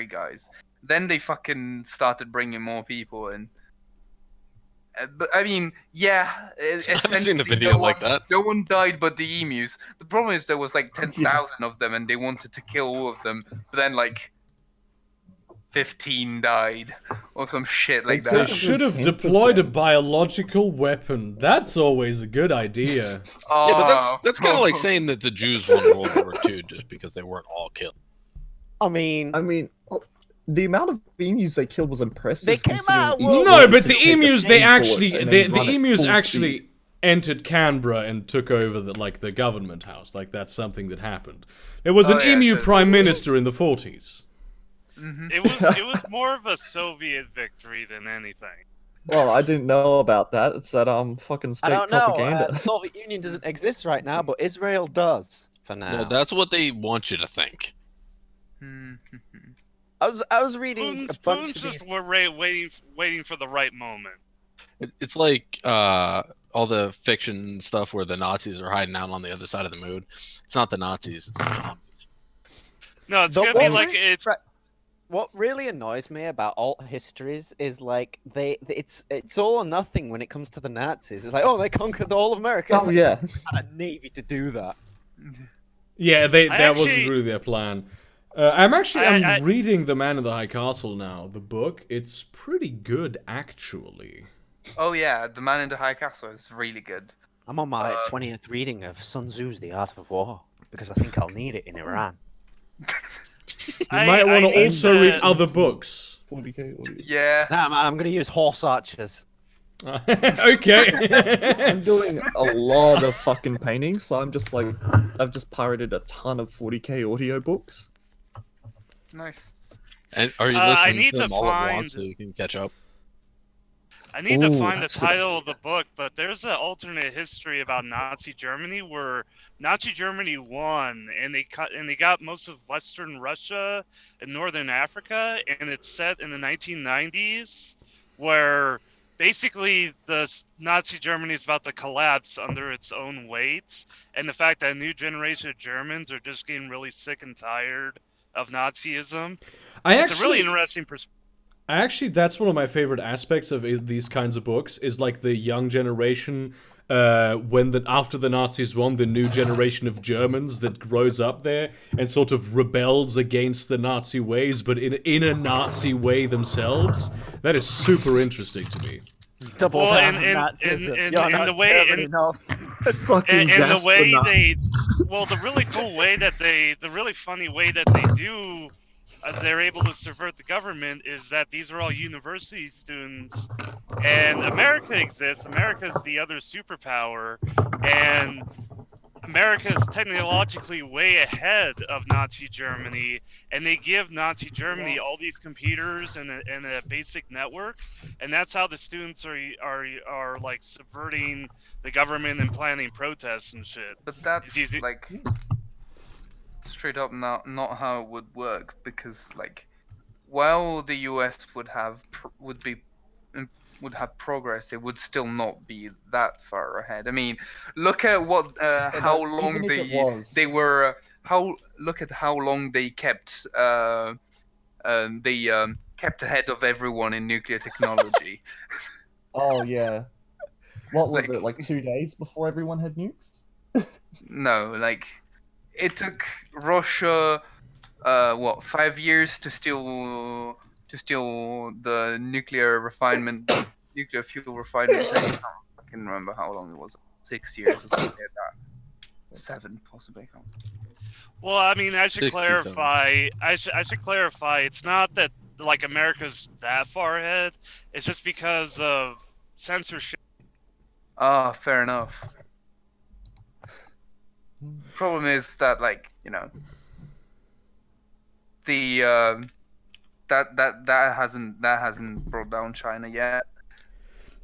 B: guys. Then they fucking started bringing more people in. But I mean, yeah.
F: I haven't seen a
B: essentially
F: video
B: no
F: like
B: one-
F: that.
B: No one died but the emus. The problem is there was like 10,000 of them, and they wanted to kill all of them. But then like 15 died, or some shit like
D: They
A: They
B: that.
A: should have
D: 10%.
A: deployed a biological weapon. That's always a good idea.
B: Oh,
F: Yeah, but that's kind of like saying that the Jews won World War II just because they weren't all killed.
C: I mean,
D: The amount of emus they killed was impressive.
C: They came
D: considering
C: out
D: each
C: well-
A: No,
D: bullet
A: but
D: could
A: the
D: take a
A: emus, they
D: 10
A: actually,
D: bullets and
A: the
D: then run at
A: emus
D: full
A: actually
D: speed.
A: entered Canberra and took over the government house. Like, that's something that happened. There was an
B: Oh, yeah,
A: emu
B: so-
A: prime minister in the 40s.
G: It was more of a Soviet victory than anything.
D: Well, I didn't know about that. It's that fucking
C: I
D: state
C: don't know.
D: propaganda.
C: The Soviet Union doesn't exist right now, but Israel does for now.
F: No, that's what they want you to think.
C: I was reading a bunch
G: Spoons
C: of
G: just
C: these.
G: were waiting for the right moment.
F: It's like all the fiction stuff where the Nazis are hiding out on the other side of the moon. It's not the Nazis. It's the zombies.
G: No, it's
C: The
G: gonna be
C: one
G: like
C: re-
G: it's.
C: What really annoys me about alt histories is like it's all or nothing when it comes to the Nazis. It's like, oh, they conquered all of America. It's
D: Oh
C: like,
D: yeah.
C: they had a navy to do that.
A: Yeah, that wasn't
G: actually-
A: really their plan. I'm
G: I-
A: reading The Man in the High Castle now, the book. It's pretty good, actually.
B: Oh yeah, The Man in the High Castle is really good.
C: I'm on my 20th reading of Sun Tzu's The Art of War because I think I'll need it in Iran.
A: You might want to also read other books.
D: 40k audio.
B: Yeah.
C: Nah, man, I'm gonna use horse archers.
A: Okay.
D: I'm doing a lot of fucking painting, so I'm just like, I've just pirated a ton of 40k audiobooks.
B: Nice.
F: And are you
G: I
F: listening
G: need
F: to
G: to
F: them all at
G: find.
F: once so you can catch up?
G: I need to
D: Ooh,
G: find the
D: that's a good
G: title of the book, but there's an alternate history about Nazi Germany where Nazi Germany won, and they got most of Western Russia and Northern Africa, and it's set in the 1990s, where basically Nazi Germany is about to collapse under its own weight, and the fact that a new generation of Germans are just getting really sick and tired of Nazism. It's a really interesting perspective.
A: That's one of my favorite aspects of these kinds of books is like the young generation after the Nazis won, the new generation of Germans that grows up there and sort of rebels against the Nazi ways, but in a Nazi way themselves. That is super interesting to me.
C: Double
G: Well,
C: down
G: and-
C: on
G: and-
C: Nazism.
G: and-
C: You're
G: and
C: not
G: the way-
C: German enough.
D: fucking
G: And the
D: gas
G: way
D: the
G: they,
D: nuts.
G: well, the really cool way that the really funny way that they do, they're able to subvert the government is that these are all university students, and America exists. America's the other superpower, and America is technologically way ahead of Nazi Germany, and they give Nazi Germany all these computers and a basic network, and that's how the students are like subverting the government and planning protests and shit.
B: But that's
G: It's easy.
B: like straight up not how it would work, because like while the US would have progress, it would still not be that far ahead. I mean, look at how long
D: even if it
B: they
D: was,
B: they were how look at how long they kept kept ahead of everyone in nuclear technology.
D: Oh yeah. What was
B: Like-
D: it, like 2 days before everyone had nukes?
B: No, like it took Russia 5 years to steal the nuclear fuel refinement thing. I can remember how long it was. 6 years or something like that. 7 possibly. I can't-
G: Well, I mean, I should
F: 67.
G: clarify. I should clarify. It's not that like America's that far ahead. It's just because of censorship.
B: Ah, fair enough. Problem is that the that hasn't brought down China yet.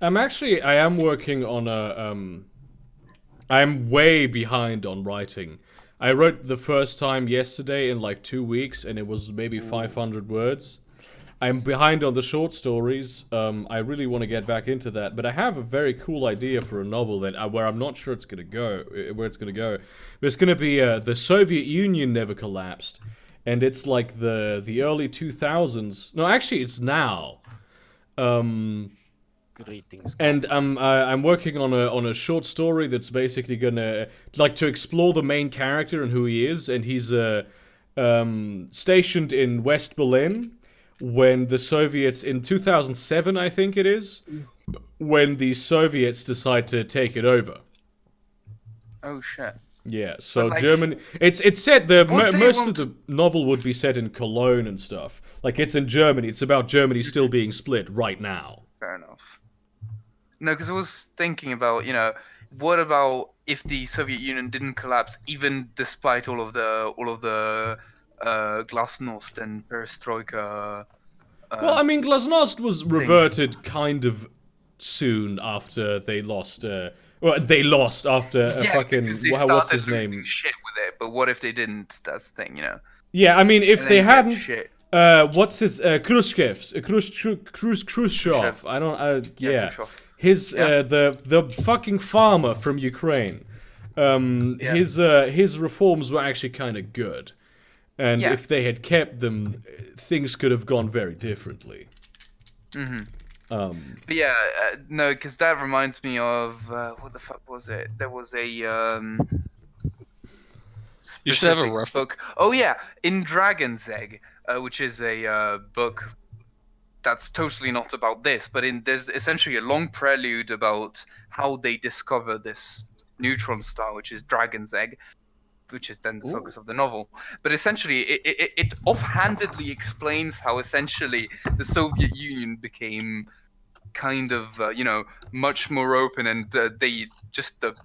A: I am working on I'm way behind on writing. I wrote the first time yesterday in like 2 weeks, and it was maybe 500 words. I'm behind on the short stories. I really want to get back into that, but I have a very cool idea for a novel where I'm not sure it's gonna go. Where it's gonna go, but it's gonna be the Soviet Union never collapsed, and it's like the early 2000s. No, actually, it's now.
C: Greetings.
A: And I'm working on a short story that's basically gonna like to explore the main character and who he is, and he's stationed in West Berlin when the Soviets in 2007, I think it is, when the Soviets decide to take it over.
B: Oh shit.
A: Yeah, so
B: But, like,
A: Germany. It's set.
B: What they
A: Most
B: want-
A: of the novel would be set in Cologne and stuff. Like it's in Germany. It's about Germany still being split right now.
B: Fair enough. No, because I was thinking about, what about if the Soviet Union didn't collapse, even despite all of the Glasnost and Perestroika.
A: Well, I mean, Glasnost was reverted kind of soon after they lost. Well, they lost after a fucking.
B: because they
A: What's his
B: started
A: name?
B: losing shit with it. But what if they didn't? That's the thing,
A: Yeah, I mean, if
B: And
A: they
B: then you get
A: hadn't.
B: shit.
A: What's his Khrushchev? I don't. Yeah,
B: Khrushchev.
A: his
B: Yeah.
A: the fucking farmer from Ukraine.
B: Yeah.
A: His reforms were actually kind of good, and
B: Yeah.
A: if they had kept them, things could have gone very differently.
B: Mm-hmm.
A: Um,
B: But yeah, no, because that reminds me of what the fuck was it? There was a
F: You should have a
B: specific
F: reference.
B: book. Oh yeah, in Dragon's Egg, which is a book that's totally not about this, but there's essentially a long prelude about how they discover this neutron star, which is Dragon's Egg, which is then the focus of the novel. But essentially, it offhandedly explains how essentially the Soviet Union became kind of much more open, and the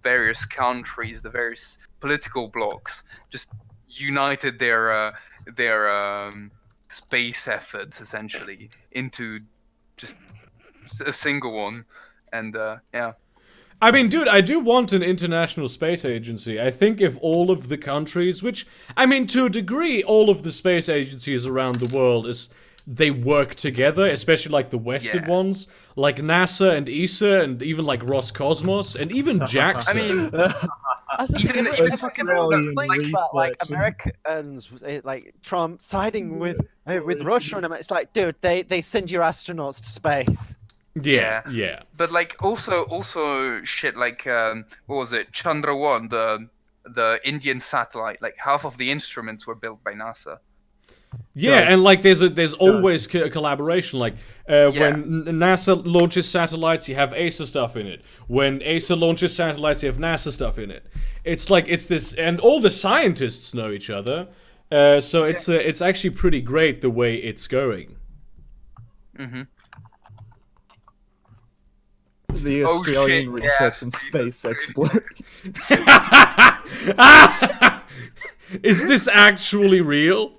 B: various countries, the various political blocs, just united their space efforts essentially into just a single one, and yeah.
A: I mean, dude, I do want an international space agency. I think if all of the countries, which, I mean, to a degree, all of the space agencies around the world they work together, especially like the Western ones, like NASA and ESA, and even like Roscosmos, and even JAXA.
B: I mean,
C: Even if I can
D: Australian
C: think about like
D: research.
C: Americans, like Trump siding with Russia, and it's like, dude, they send your astronauts to space.
A: Yeah.
B: but like also shit like what was it, Chandra-1, the Indian satellite, like half of the instruments were built by NASA.
A: Yeah,
D: Does-
A: and like there's always a collaboration. Like when NASA launches satellites, you have ESA stuff in it. When ESA launches satellites, you have NASA stuff in it. It's like it's this, and all the scientists know each other. So it's actually pretty great the way it's going.
B: Mm-hmm.
D: The
B: Oh,
D: Australian
B: shit,
D: research
B: yeah.
D: and space exploration.
A: Is this actually real?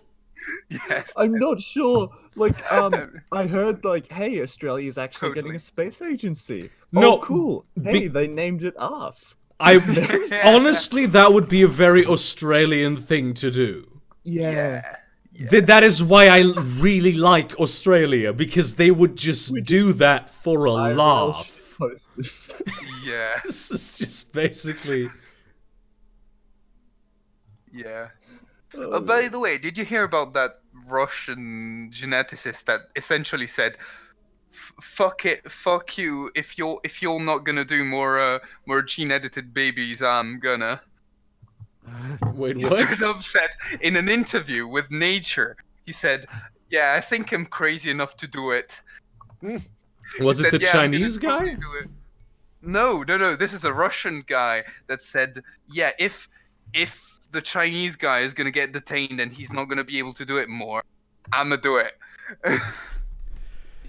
B: Yes.
D: I'm not sure. Like, I heard like, hey, Australia's actually getting
B: Totally.
D: a space agency.
A: No,
D: Oh, cool. Hey, they named it us.
A: Honestly, that would be a very Australian thing to do.
D: Yeah.
A: That is why I really like Australia, because they would just do that for a
D: I will
A: laugh.
D: post this.
B: Yeah.
A: This is just basically.
B: Yeah. By the way, did you hear about that Russian geneticist that essentially said, "Fuck it, fuck you. If you're not gonna do more gene edited babies, I'm gonna."
A: Wait,
B: He
A: what?
B: straight up said in an interview with Nature. He said, "Yeah, I think I'm crazy enough to do it."
A: Was
B: He
A: it
B: said,
A: the
B: "Yeah, I'm gonna
A: Chinese
B: totally
A: guy?
B: do it." No. This is a Russian guy that said, "Yeah, if the Chinese guy is gonna get detained and he's not gonna be able to do it more, I'ma do it."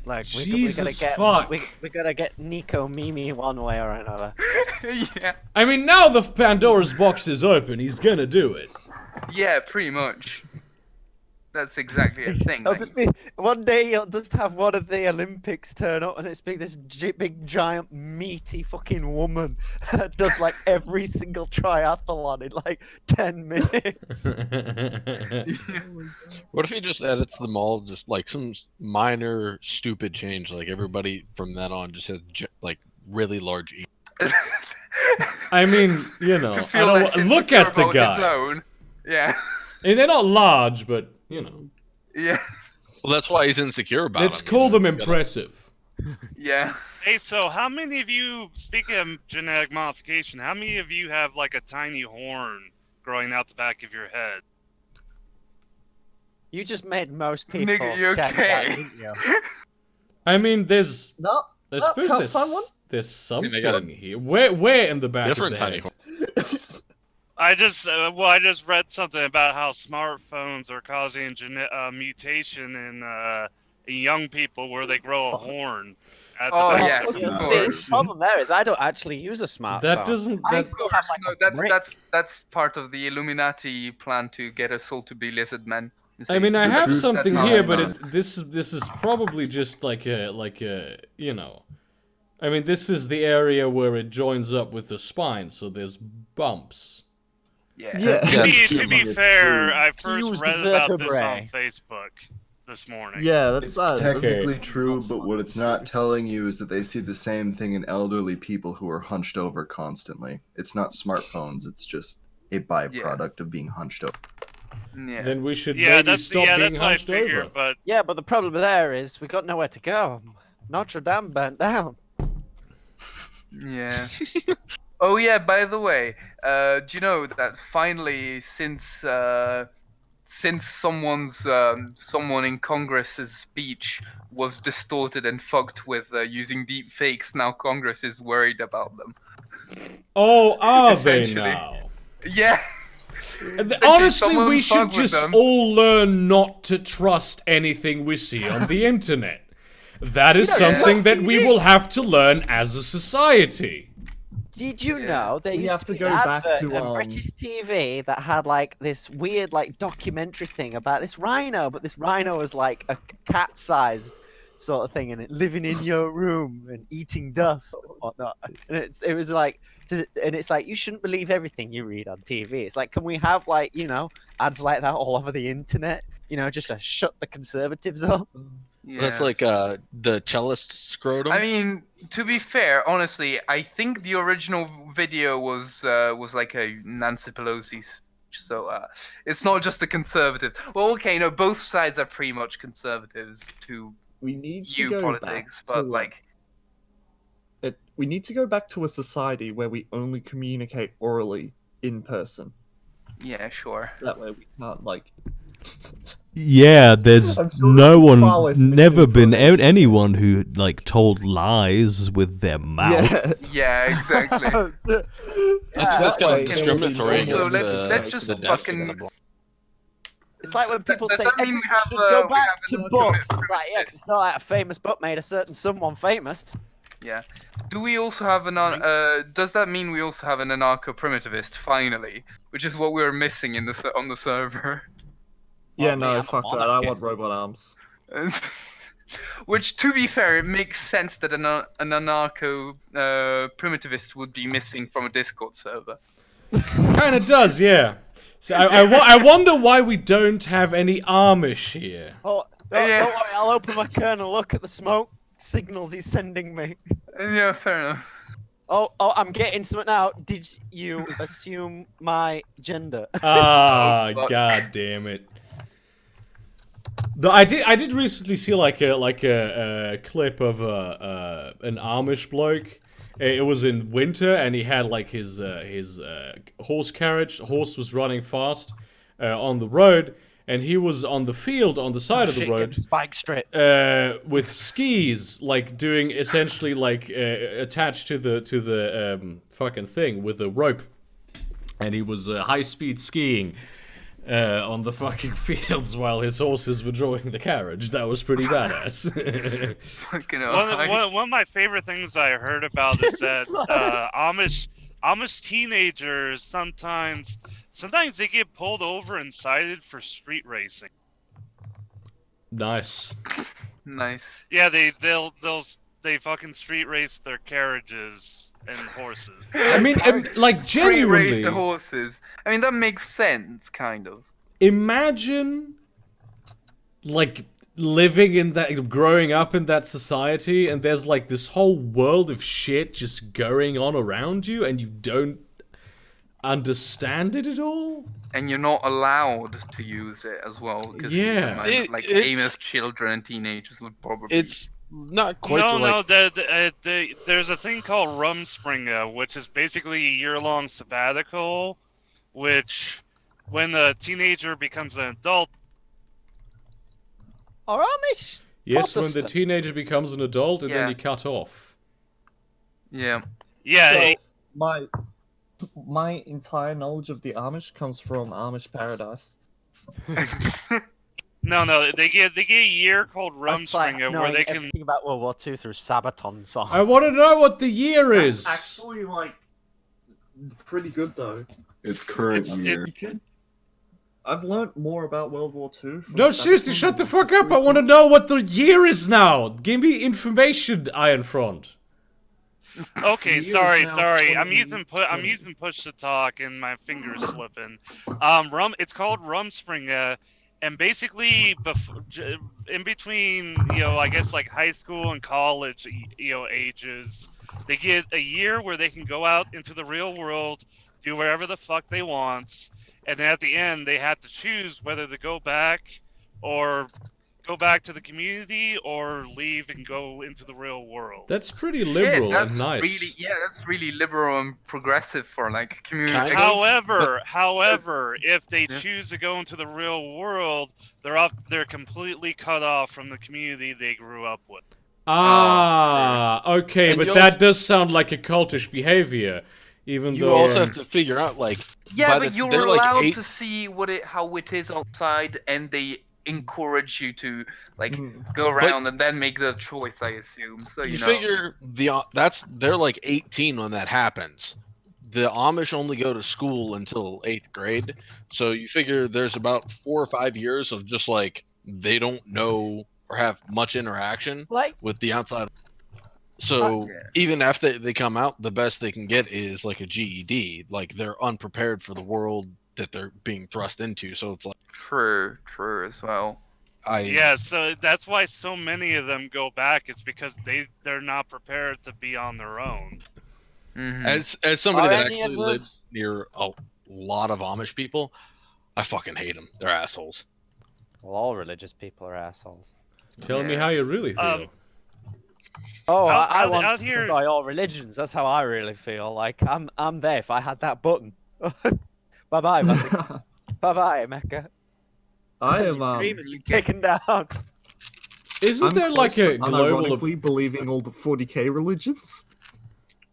C: Like,
A: Jesus
C: get,
A: fuck.
C: we gotta get Nico Mimi one way or another.
B: Yeah.
A: I mean, now the Pandora's box is open, he's gonna do it.
B: Yeah, pretty much. That's exactly a thing.
C: It'll
B: like-
C: just be one day you'll just have one of the Olympics turn up and it's big this big giant meaty fucking woman that does like every single triathlon in like 10 minutes.
F: What if he just edits them all, just like some minor stupid change, like everybody from then on just has like really large E.
A: I mean, you know,
B: to
A: I
B: feel
A: don't
B: less
A: look
B: insecure
A: at the
B: about his
A: guy.
B: own. Yeah.
A: I mean, they're not large, but you know,
B: Yeah.
F: Well, that's why he's insecure about
A: let's
F: him,
A: call
F: you know?
A: them
F: You gotta-
A: impressive.
B: Yeah.
G: Hey, so how many of you, speaking of genetic modification, how many of you have like a tiny horn growing out the back of your head?
C: You just made most people
B: Nigga, you
C: check
B: okay?
C: that, didn't you?
A: I mean, there's.
D: No.
A: I
D: Oh,
A: suppose
D: can't find one?
A: there's something
F: they got a
A: here. Where in the back
F: Different
A: of the
F: tiny
A: head?
F: horn.
G: I just read something about how smartphones are causing mutation in young people where they grow a horn. At the
B: Oh,
G: base
B: yeah.
G: of
B: Of
G: their
C: See,
G: head.
B: course.
C: the problem there is I don't actually use a smartphone.
A: That doesn't.
C: I
A: That,
C: still have like
B: No,
C: a brick.
B: that's part of the Illuminati plan to get us all to be lizard men. you
A: I
B: see.
A: mean, I
E: The
A: have
E: truth,
A: something
B: that's
A: here,
B: not
A: but
B: enough.
A: this is probably just like a you know. I mean, this is the area where it joins up with the spine, so there's bumps.
B: Yeah.
D: Yeah.
G: To
E: Yeah,
G: be
E: it's
G: fair,
E: true.
G: I
C: Use
G: first
C: the
G: read about this
C: vertebrae.
G: on Facebook this morning.
D: Yeah, that's
E: It's technically
D: that's-
E: true, but what it's not telling you is that they see the same thing in elderly people who are hunched over constantly. It's not smartphones, it's just a byproduct of being hunched over.
B: Yeah.
A: Then we should
G: Yeah,
A: maybe
G: that's
A: stop
G: yeah,
A: being
G: that's what I
A: hunched
G: figured.
A: over.
G: But
C: Yeah, but the problem there is we got nowhere to go. Notre Dame burnt down.
B: Yeah. Oh yeah. By the way, do you know that finally, since someone in Congress's speech was distorted and fucked with using deep fakes, now Congress is worried about them.
A: Oh, are they
B: Essentially.
A: now?
B: Yeah.
A: Honestly,
B: someone
A: we should
B: fucked with
A: just
B: them.
A: all learn not to trust anything we see on the internet. That is
B: Yeah.
A: something that we will have to learn as a society.
C: Did you
B: Yeah.
C: know there
D: We
C: used
D: have
C: to
D: to
C: be
D: go
C: an
D: back
C: advert
D: to,
C: on British TV that had like this weird like documentary thing about this rhino, but this rhino was like a cat-sized sort of thing, and it living in your room and eating dust and whatnot. And it was like, and it's like you shouldn't believe everything you read on TV. It's like, can we have like ads like that all over the internet? Just to shut the conservatives up.
F: That's
B: Yeah.
F: like the cellist scrotum.
B: I mean, to be fair, honestly, I think the original video was like a Nancy Pelosi speech, so it's not just the conservatives. Well, okay, no, both sides are pretty much conservatives to
D: We need to
B: EU
D: go
B: politics,
D: back to,
B: but like,
D: we need to go back to a society where we only communicate orally in person.
B: yeah, sure.
D: That way we can't like.
A: Yeah, there's
D: I'm sure
A: no
D: there's
A: one,
D: far less
A: never been
D: misinformation.
A: anyone who like told lies with their mouth.
D: Yeah.
B: Yeah, exactly.
F: I think that's
D: that
F: kind
D: way
F: of
D: there will be
F: discriminatory.
D: no
B: Also,
F: against
B: let's
F: the
B: just
F: deaf
B: fucking-
F: and the blind.
C: It's like when people
B: Does
C: say
B: that mean
C: everyone
B: we have,
C: should go
B: we
C: back
B: have
C: to
B: another
C: books.
B: commitment?
C: It's like, yeah, 'cause it's not like a famous book made a certain someone famous.
B: Yeah. Do we also have does that mean we also have an anarcho-primitivist finally, which is what we were missing in on the server?
D: Yeah,
C: Well, me, I'm
D: no,
C: a
D: fuck that. I
C: monarchist.
D: want robot arms.
B: Which, to be fair, it makes sense that an anarcho-primitivist would be missing from a Discord server.
A: Kind of does, yeah. So I wonder why we don't have any Amish here.
C: Oh,
B: Yeah.
C: don't worry, I'll open my kernel, look at the smoke signals he's sending me.
B: Yeah, fair enough.
C: Oh, I'm getting something now. Did you assume my gender?
A: Ah,
B: Oh, fuck.
A: god damn it. I did recently see like a clip of an Amish bloke. It was in winter, and he had like his horse carriage. The horse was running fast on the road, and he was on the field on the side of the road
C: Spike strip.
A: with skis, like doing essentially like attached to the fucking thing with a rope, and he was high speed skiing on the fucking fields while his horses were drawing the carriage. That was pretty badass.
B: Fucking hell.
G: One of my favorite things I heard about is that Amish teenagers sometimes they get pulled over and cited for street racing.
A: Nice.
B: Nice.
G: Yeah, they fucking street race their carriages and horses.
A: I mean, like
B: Street race
A: genuinely,
B: the horses. I mean, that makes sense, kind of.
A: imagine like living in that, growing up in that society, and there's like this whole world of shit just going on around you, and you don't understand it at all.
B: And you're not allowed to use it as well, because
A: Yeah.
B: famous children and teenagers would probably.
F: It's not quite so like.
G: There's a thing called Rumspringa, which is basically a year-long sabbatical, which, when the teenager becomes an adult,
C: Or Amish?
A: Yes, when the
C: Protestant.
A: teenager becomes an adult, and then
B: Yeah.
A: you cut off.
B: Yeah.
G: yeah,
D: So, my entire knowledge of the Amish comes from Amish Paradise.
G: no, they get a year called
C: That's like
G: Rumspringa where
C: knowing
G: they can.
C: everything about World War II through Sabaton songs.
A: I want to know what the year is.
D: Actually, like, pretty good though.
E: It's current year.
D: I've learned more about World War II. From
A: No, seriously,
D: Sabaton
A: shut the
D: than
A: fuck up. I want to know what the year is now. Give me information, Ironfront.
G: Okay,
D: The year is
G: sorry.
D: now
G: I'm using
D: 2020.
G: push to talk and my fingers slipping. It's called Rumspringa, and basically in between, I guess like high school and college, ages, they get a year where they can go out into the real world, do whatever the fuck they want, and then at the end they have to choose whether to go back to the community or leave and go into the real world.
A: That's pretty liberal
B: that's
A: and nice.
B: that's really liberal and progressive for like community.
F: Kind of.
G: However, if they
B: Yeah.
G: choose to go into the real world, they're completely cut off from the community they grew up with.
A: Ah, okay,
F: And
A: but
F: you
A: that
F: also-
A: does sound like a cultish behavior, even
F: You
A: though.
F: also have to figure out like.
B: Yeah,
F: by
B: but
F: the-
B: you're
F: they're like
B: allowed
F: 8
B: to see how it is outside, and they encourage you to like
D: Mm.
B: go around and then make the choice, I assume. So
F: You
B: know.
F: figure they're like 18 when that happens. The Amish only go to school until 8th grade, so you figure there's about 4 or 5 years of just like they don't know or have much interaction
C: Like,
F: with the outside. So
B: Yeah.
F: even after they come out, the best they can get is like a GED. Like they're unprepared for the world that they're being thrust into. So it's like
B: True as well.
G: Yeah, so that's why so many of them go back. It's because they're not prepared to be on their own.
B: Mhm.
F: As somebody
C: Are
F: that
C: any
F: actually
C: of
F: lives
C: us-
F: near a lot of Amish people, I fucking hate them. They're assholes.
C: well, all religious people are assholes.
A: Tell me
B: Yeah.
A: how you really feel.
C: Oh, I
G: out
C: want
G: here-
C: to try all religions. That's how I really feel. Like I'm there if I had that button. Bye bye, bye bye, Mecca.
D: I
C: Your
D: am
C: dream has been taken down.
A: Isn't
D: I'm
A: there like
D: close
A: a
D: to
A: global?
D: unironically believing all the 40k religions.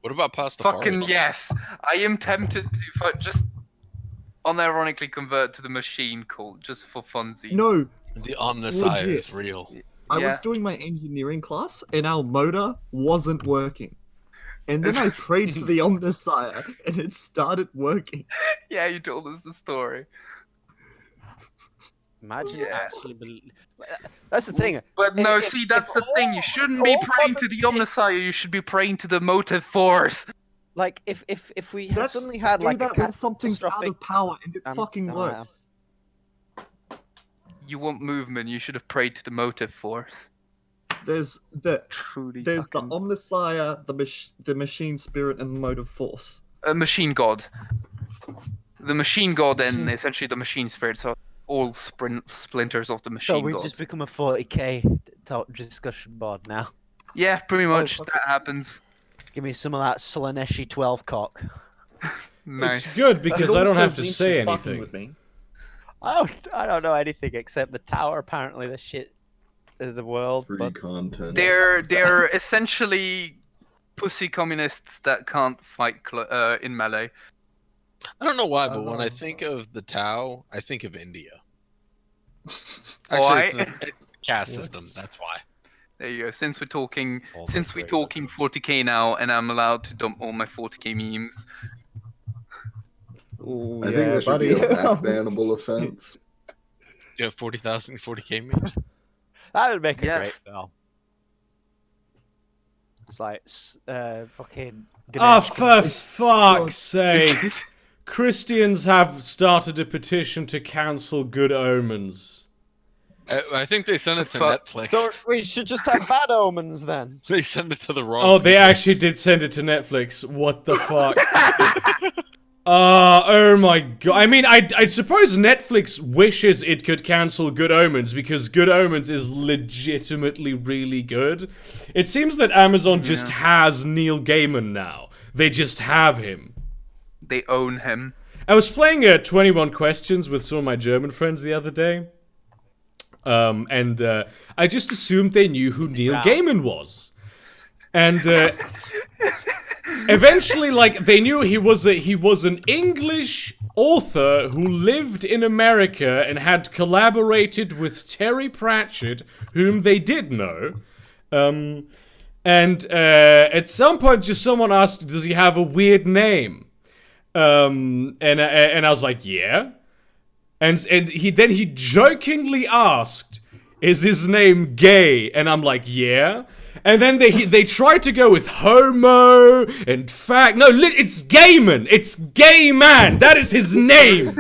F: What about Pastafari?
B: Fucking yes. I am tempted to just unironically convert to the machine cult just for funsies.
D: No,
F: The Omnissiah
D: Legit.
F: is real.
D: I
B: Yeah.
D: was doing my engineering class and our motor wasn't working. And then I prayed to the Omnissiah and it started working.
B: Yeah, you told us the story.
C: Imagine
B: Yeah.
C: actually. That's the thing.
B: But no,
C: If-
B: see, that's
C: if
B: the thing. You
C: all-
B: shouldn't
C: if
B: be
C: all
B: praying to
C: modern
B: the
C: shit-
B: Omnissiah. You should be praying to the motive force.
C: Like if we had
D: That's
C: suddenly had
D: do
C: like a
D: that when something's out
C: catastrophic.
D: of power and it
C: Um,
D: fucking
C: no,
D: works.
B: You want movement. You should have prayed to the motive force.
D: There's
B: Truly.
D: the
B: fucking...
D: Omnissiah, the machine spirit, and the motive force.
B: machine god. The machine god and
D: Machine-
B: essentially the machine spirits are all splinters of the machine
C: So we
B: god.
C: just become a 40k talk discussion board now.
B: Yeah, pretty much.
D: fuck
B: That happens.
C: Give me some of that Slaneshi 12 cock.
B: Nice.
A: It's good because
D: And
A: I don't
D: also
A: have to
D: Lynch
A: say
D: is fucking
A: anything.
D: with me.
C: I don't know anything except the tower. Apparently, the shit of the world.
E: Free
C: But
E: content.
B: They're essentially pussy communists that can't fight in melee.
F: I don't know why, but when I
D: Oh.
F: think of the Tau, I think of India.
B: Why?
F: Actually, it's the caste system. That's why.
B: There you go. Since we're talking,
C: Oh,
B: since
C: that's
B: we're
C: great.
B: talking 40k now, and I'm allowed to dump all my 40k memes.
D: Ooh,
E: I
D: yeah,
E: think that should
D: buddy.
E: be a back bannable offense.
F: You have 40,000 40k memes?
C: that would make a
B: Yeah.
C: great film. It's like fucking.
A: Oh,
C: Ganesh
A: for fuck's sake! Christians have started a petition to cancel Good Omens.
F: I think they sent it to
B: Fuck.
F: Netflix.
C: So we should just have bad omens then.
F: They sent it to the wrong.
A: Oh, they
F: people.
A: actually did send it to Netflix. What the fuck? Oh my god. I mean, I suppose Netflix wishes it could cancel Good Omens because Good Omens is legitimately really good. It seems that Amazon just has Neil Gaiman now. They just have him.
B: They own him.
A: I was playing 21 Questions with some of my German friends the other day. And I just assumed they knew who Neil Gaiman was. And eventually, like, they knew he was an English author who lived in America and had collaborated with Terry Pratchett, whom they did know. And at some point, just someone asked, "Does he have a weird name?" And I was like, "Yeah." And he jokingly asked, "Is his name gay?" And I'm like, "Yeah." And then they tried to go with homo and fact. No, it's Gaiman. It's Gay Man. That is his name.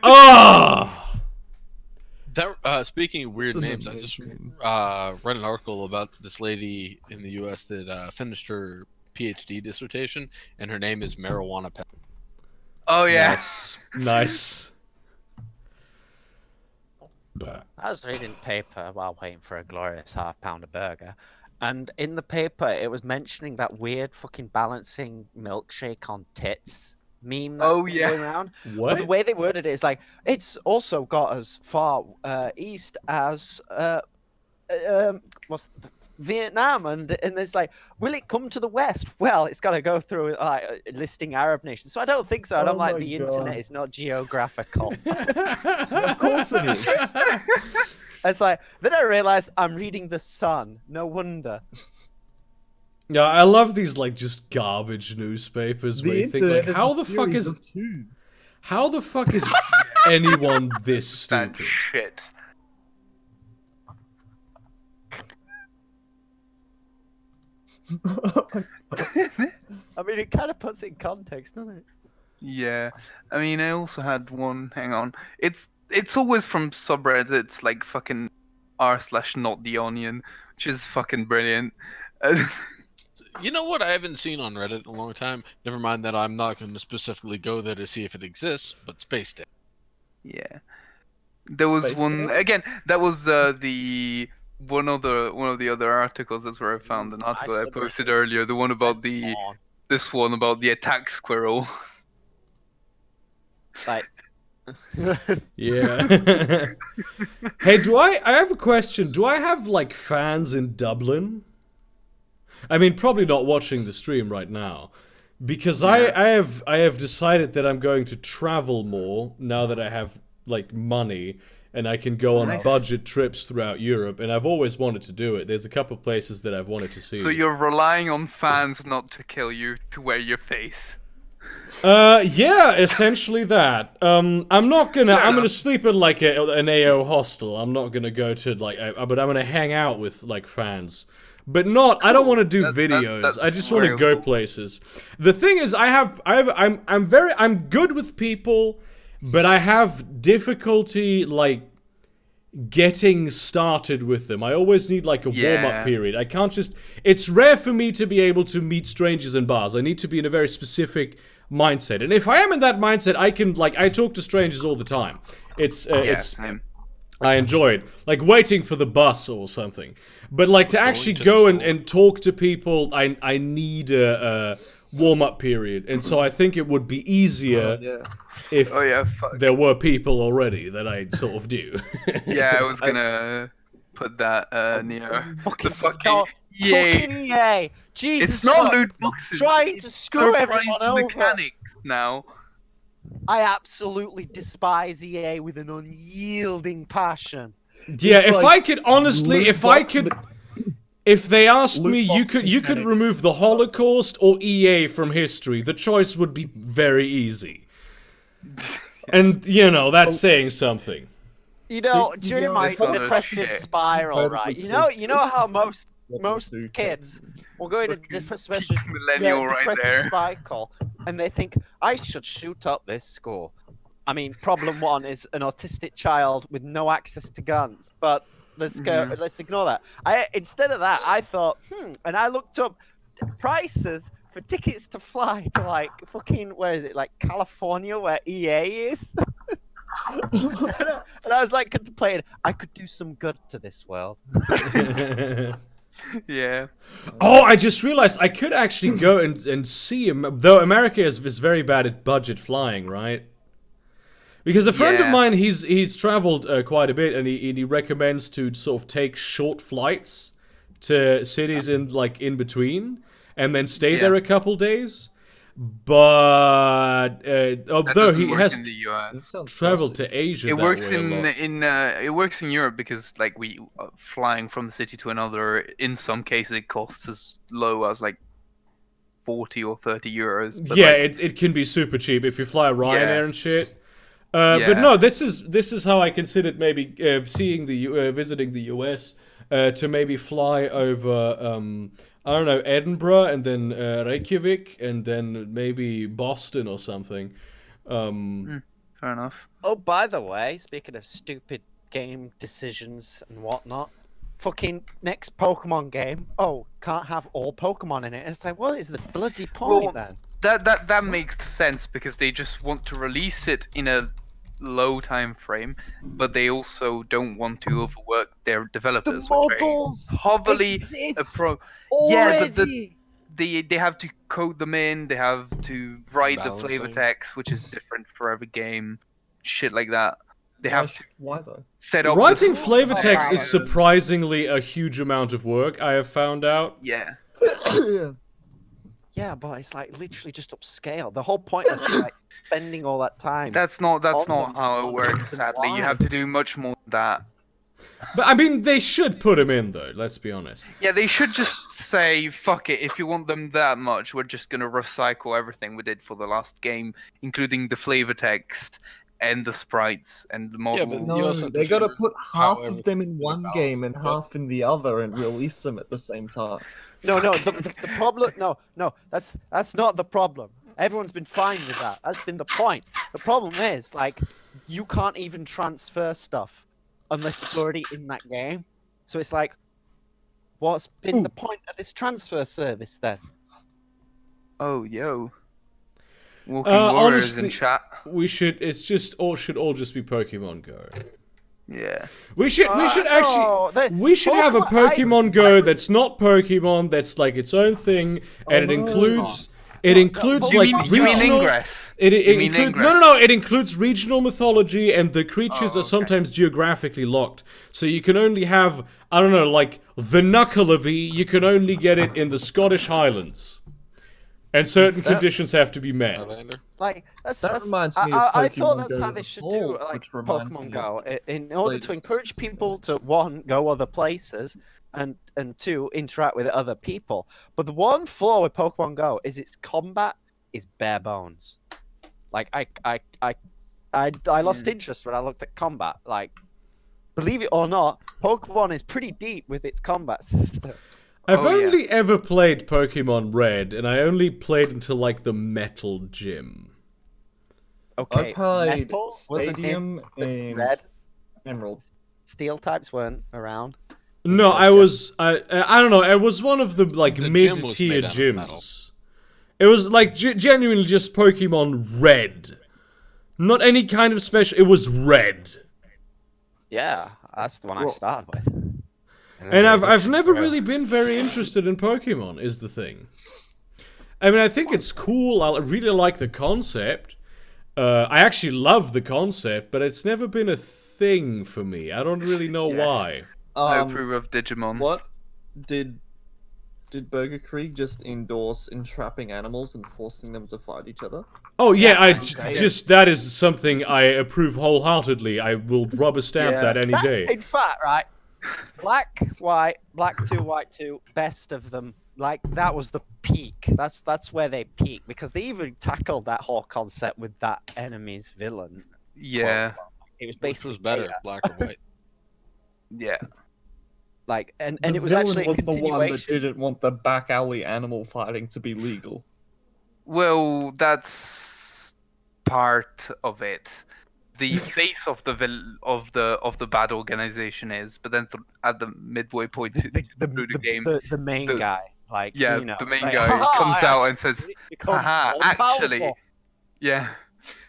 A: Ah.
F: That speaking of weird
D: It's an
F: names, I just
D: amazing-
F: read an article about this lady in the U.S. that finished her PhD dissertation, and her name is Marijuana Pen.
B: Oh yeah.
A: Nice.
C: I was reading the paper while waiting for a glorious half-pounder burger, and in the paper it was mentioning that weird fucking balancing milkshake on tits meme that's
B: Oh,
C: been
B: yeah.
C: going around. But
A: What?
C: the way they worded it is like it's also got as far east as what's the Vietnam, and it's like, will it come to the West? Well, it's got to go through listing Arab nations. So I don't think so. I don't
D: Oh
C: like
D: my
C: the
D: God.
C: internet is not geographical.
D: Of course it is.
C: It's like, then I realize I'm reading The Sun. No wonder.
A: Yeah, I love these like just garbage newspapers where
D: The
A: you think
D: internet
A: like,
D: is
A: how
D: a
A: the fuck
D: series
A: is
D: of tubes.
A: how the fuck is anyone this
B: That
A: stupid?
B: shit.
C: I mean, it kind of puts it in context, doesn't it?
B: Yeah, I mean, I also had one. Hang on, it's always from subreddits like fucking r/not the onion, which is fucking brilliant.
F: You know what I haven't seen on Reddit in a long time? Never mind that I'm not going to specifically go there to see if it exists, but Space Day.
B: Yeah, there was
D: Space
B: one
D: Day?
B: again. That was the one of the other articles. That's where I found an article I posted earlier. The one about this one about the attack squirrel.
C: Like,
A: Yeah. Hey, I have a question. Do I have like fans in Dublin? I mean, probably not watching the stream right now. Because I have decided that I'm going to travel more now that I have like money and I can go on
B: Nice.
A: budget trips throughout Europe, and I've always wanted to do it. There's a couple places that I've wanted to see.
B: So you're relying on fans not to kill you to wear your face.
A: Yeah, essentially that. I'm not gonna.
B: Fair
A: I'm gonna
B: enough.
A: sleep in like an AO hostel. I'm not gonna go to like. But I'm gonna hang out with like fans. But not. I don't want to do videos.
B: that's
A: I just want to go
B: real.
A: places. The thing is, I'm good with people, but I have difficulty like getting started with them. I always need like a warm-up
B: Yeah.
A: period. I can't just. It's rare for me to be able to meet strangers in bars. I need to be in a very specific mindset, and if I am in that mindset, I can like I talk to strangers all the time. It's
B: Same.
A: I enjoy it, like waiting for the bus or something. But like to actually
F: to the
A: go
F: store.
A: and talk to people, I need a warm-up period, and so I think it would be easier
D: Yeah.
A: if
B: Oh yeah, fuck.
A: there were people already that I sort of knew.
B: Yeah, I was gonna put that near
C: fucking
B: the fucking
C: no,
B: EA.
C: fucking EA. Jesus,
B: It's not
C: fuck.
B: loot boxes.
C: Trying
B: it's
C: to screw everyone
B: surprise
C: over.
B: mechanics now.
C: I absolutely despise EA with an unyielding passion.
A: Yeah,
D: It's
A: if
D: like
A: I could honestly,
D: loot
A: if I
D: box
A: could, if they asked
D: Loot
A: me,
D: box
A: you could
D: mechanics.
A: remove the Holocaust or EA from history. The choice would be very easy. And you know that's saying something.
C: You know,
D: You
C: during
D: know,
C: my
B: it's on a
C: depressive
B: shit.
C: spiral,
D: Totally
C: right? You know how most
D: do
C: kids will go into
B: Fucking
C: depressive,
B: millennial right
C: depressive
B: there.
C: cycle, and they think I should shoot up this school. I mean, problem one is an autistic child with no access to guns, but let's go.
B: Mhm.
C: Let's ignore that. Instead of that, I thought, and I looked up prices for tickets to fly to like fucking where is it, like California, where EA is. And I was like contemplating, I could do some good to this world.
B: Yeah.
A: Oh, I just realized I could actually go and see him. Though America is very bad at budget flying, right? Because a friend of
B: Yeah.
A: mine, he's traveled quite a bit, and he recommends to sort of take short flights to cities in between, and then stay
B: Yeah.
A: there a couple days. But
B: That
A: although
B: doesn't
A: he
B: work
A: has
B: in the US.
A: traveled to Asia,
B: It
A: that
B: works
A: way a lot.
B: it works in Europe because like we flying from the city to another. In some cases, it costs as low as like 40 or 30 euros. But
A: Yeah,
B: like,
A: it can be super cheap if you fly Ryanair
B: Yeah.
A: and shit. But
B: Yeah.
A: no, this is how I considered maybe seeing visiting the US to maybe fly over I don't know, Edinburgh and then Reykjavik and then maybe Boston or something.
B: fair enough.
C: Oh, by the way, speaking of stupid game decisions and whatnot, fucking next Pokemon game. Oh, can't have all Pokemon in it. It's like, what is the bloody point
B: Well,
C: then?
B: That makes sense because they just want to release it in a low time frame, but they also don't want to overwork their
C: The
B: developers.
C: models
B: Heavily
C: exist
B: Yeah, but
C: already.
B: they have to code them in. They have to write the flavor
F: Balancing.
B: text, which is different for every game. Shit like that. They have
D: Why though?
B: set up
A: Writing
B: the
A: flavor text is
B: barriers.
A: surprisingly a huge amount of work, I have found out.
B: Yeah.
C: Yeah, but it's like literally just upscale. The whole point of like spending all that time.
B: That's not
C: on them
B: how it
C: on
B: works.
C: reason
B: Sadly, you
C: why.
B: have to do much more than that.
A: But I mean, they should put him in, though, let's be honest.
B: Yeah, they should just say, fuck it, if you want them that much, we're just gonna recycle everything we did for the last game, including the flavor text and the sprites and the model.
F: but
D: No,
F: You also have to
D: they gotta
F: figure
D: put
F: how
D: half of them in
F: everything's
D: one
F: gonna
D: game
F: balance
D: and
F: out.
D: half in the other and release them at the same time.
C: No, the problem. No, that's not the problem. Everyone's been fine with that. That's been the point. The problem is like you can't even transfer stuff unless it's already in that game. So it's like, what's been the point of this transfer service then?
B: Oh, yo. Walking
A: Uh,
B: Warriors in
A: honestly-
B: chat.
A: Should all just be Pokemon Go.
B: Yeah.
A: We should
C: No,
A: actually, we should have a Pokemon Go that's not Pokemon, that's like its own thing, and it includes,
B: You
A: like
B: mean
A: regional.
B: Ingress?
A: It
B: You mean
A: includes
B: Ingress?
A: no. It includes regional mythology, and the creatures
B: Oh,
A: are sometimes geographically locked. So you can only have, I don't know, like the Knuckleavy. You can only get it in the Scottish Highlands, and certain conditions have to be met.
F: Highlander.
C: Like
D: That reminds me of
C: I thought
D: Pokemon
C: that's
D: Go
C: how they should do
D: Evolved,
C: like
D: which reminds
C: Pokemon
D: me
C: Go in order to
F: latest.
C: encourage people to one go other places and two interact with other people. But the one flaw with Pokemon Go is its combat is bare bones. Like I lost interest when I looked at combat. Like, believe it or not, Pokemon is pretty deep with its combat system.
A: I've
B: Oh, yeah.
A: only ever played Pokemon Red, and I only played until like the Metal Gym.
C: Okay,
D: I played
C: Metal wasn't
D: Stadium and
C: Red.
D: Emerald.
C: Steel types weren't around.
A: No, I don't know. It was one of the like
F: The gym was
A: mid-tier
F: made out of metal.
A: gyms. It was like genuinely just Pokemon Red, not any kind of special. It was Red,
C: Yeah, that's the one I
D: Well-
C: started with.
A: and I've never really been very interested in Pokemon. Is the thing. I mean, I think it's cool. I really like the concept. I actually love the concept, but it's never been a thing for me. I don't really know
B: Yeah.
A: why.
B: I approve of Digimon.
D: What did Burger Creek just endorse entrapping animals and forcing them to fight each other?
A: Oh yeah,
C: okay.
A: just that is something I approve wholeheartedly. I will rubber stamp
B: Yeah.
A: that any day.
C: In fact, right, black 2, white 2, best of them. Like that was the peak. That's where they peak because they even tackled that whole concept with that enemy's villain.
B: Yeah.
C: It was
F: Which
C: basically
F: was better,
C: Beta.
F: black or white?
B: Yeah.
C: Like and
D: The
C: it was
D: villain
C: actually a
D: was the one that
C: continuation.
D: didn't want the back alley animal fighting to be legal.
B: Well, that's part of it. The face of the of the bad organization is, but then at the midway point through the game,
C: the main
B: the-
C: guy, like
B: yeah,
C: you know,
B: the
C: it's
B: main
C: like,
B: guy
C: "Ha-ha,
B: comes
C: I
B: out and
C: actually
B: says,
C: become
B: "Haha,
C: all
B: actually,
C: powerful."
B: yeah,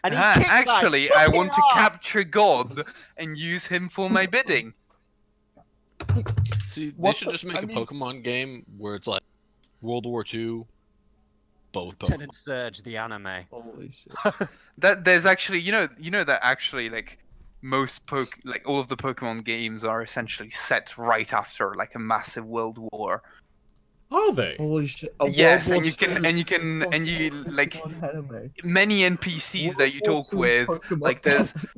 C: And he
B: haha,
C: kicked my
B: actually, I want to
C: fucking ass.
B: capture God and use him for my bidding."
F: See, they
D: What
F: should
D: the-
F: just make
D: I
F: a
D: mean-
F: Pokemon game where it's like World War II, both Pokemon.
C: Lieutenant Surge, the anime.
D: Holy shit.
B: That there's actually, you know that actually like most all of the Pokemon games are essentially set right after like a massive world war.
A: Are they?
D: Holy shit.
B: Yes,
D: World
B: and
D: War
B: you can
D: II
B: like
D: Pokemon anime.
B: many NPCs that you
D: World
B: talk
D: War II
B: with.
D: Pokemon
B: Like there's
D: anime.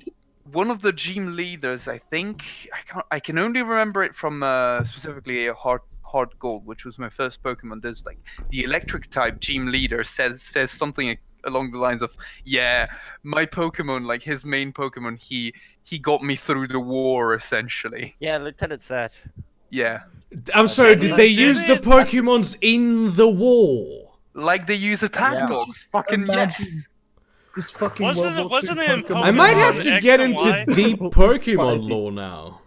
B: one of the gym leaders. I think I can only remember it from specifically a Heart Gold, which was my first Pokemon. There's like the electric type gym leader says something along the lines of, "Yeah, my Pokemon, like his main Pokemon, he got me through the war essentially."
C: Yeah, Lieutenant Surge.
B: Yeah,
A: I'm sorry. Did they
G: Did
A: use the
G: it?
A: Pokemons in the war?
B: like they use attack
C: Yeah.
B: dogs. Fucking
D: Imagine
B: yes.
D: this fucking
G: Wasn't
D: World War
G: it
D: II
G: in
D: Pokemon
A: I might have
G: Pokemon
A: to
G: X
A: get
G: and
A: into
G: Y?
A: deep Pokemon
D: Fighting.
A: lore now.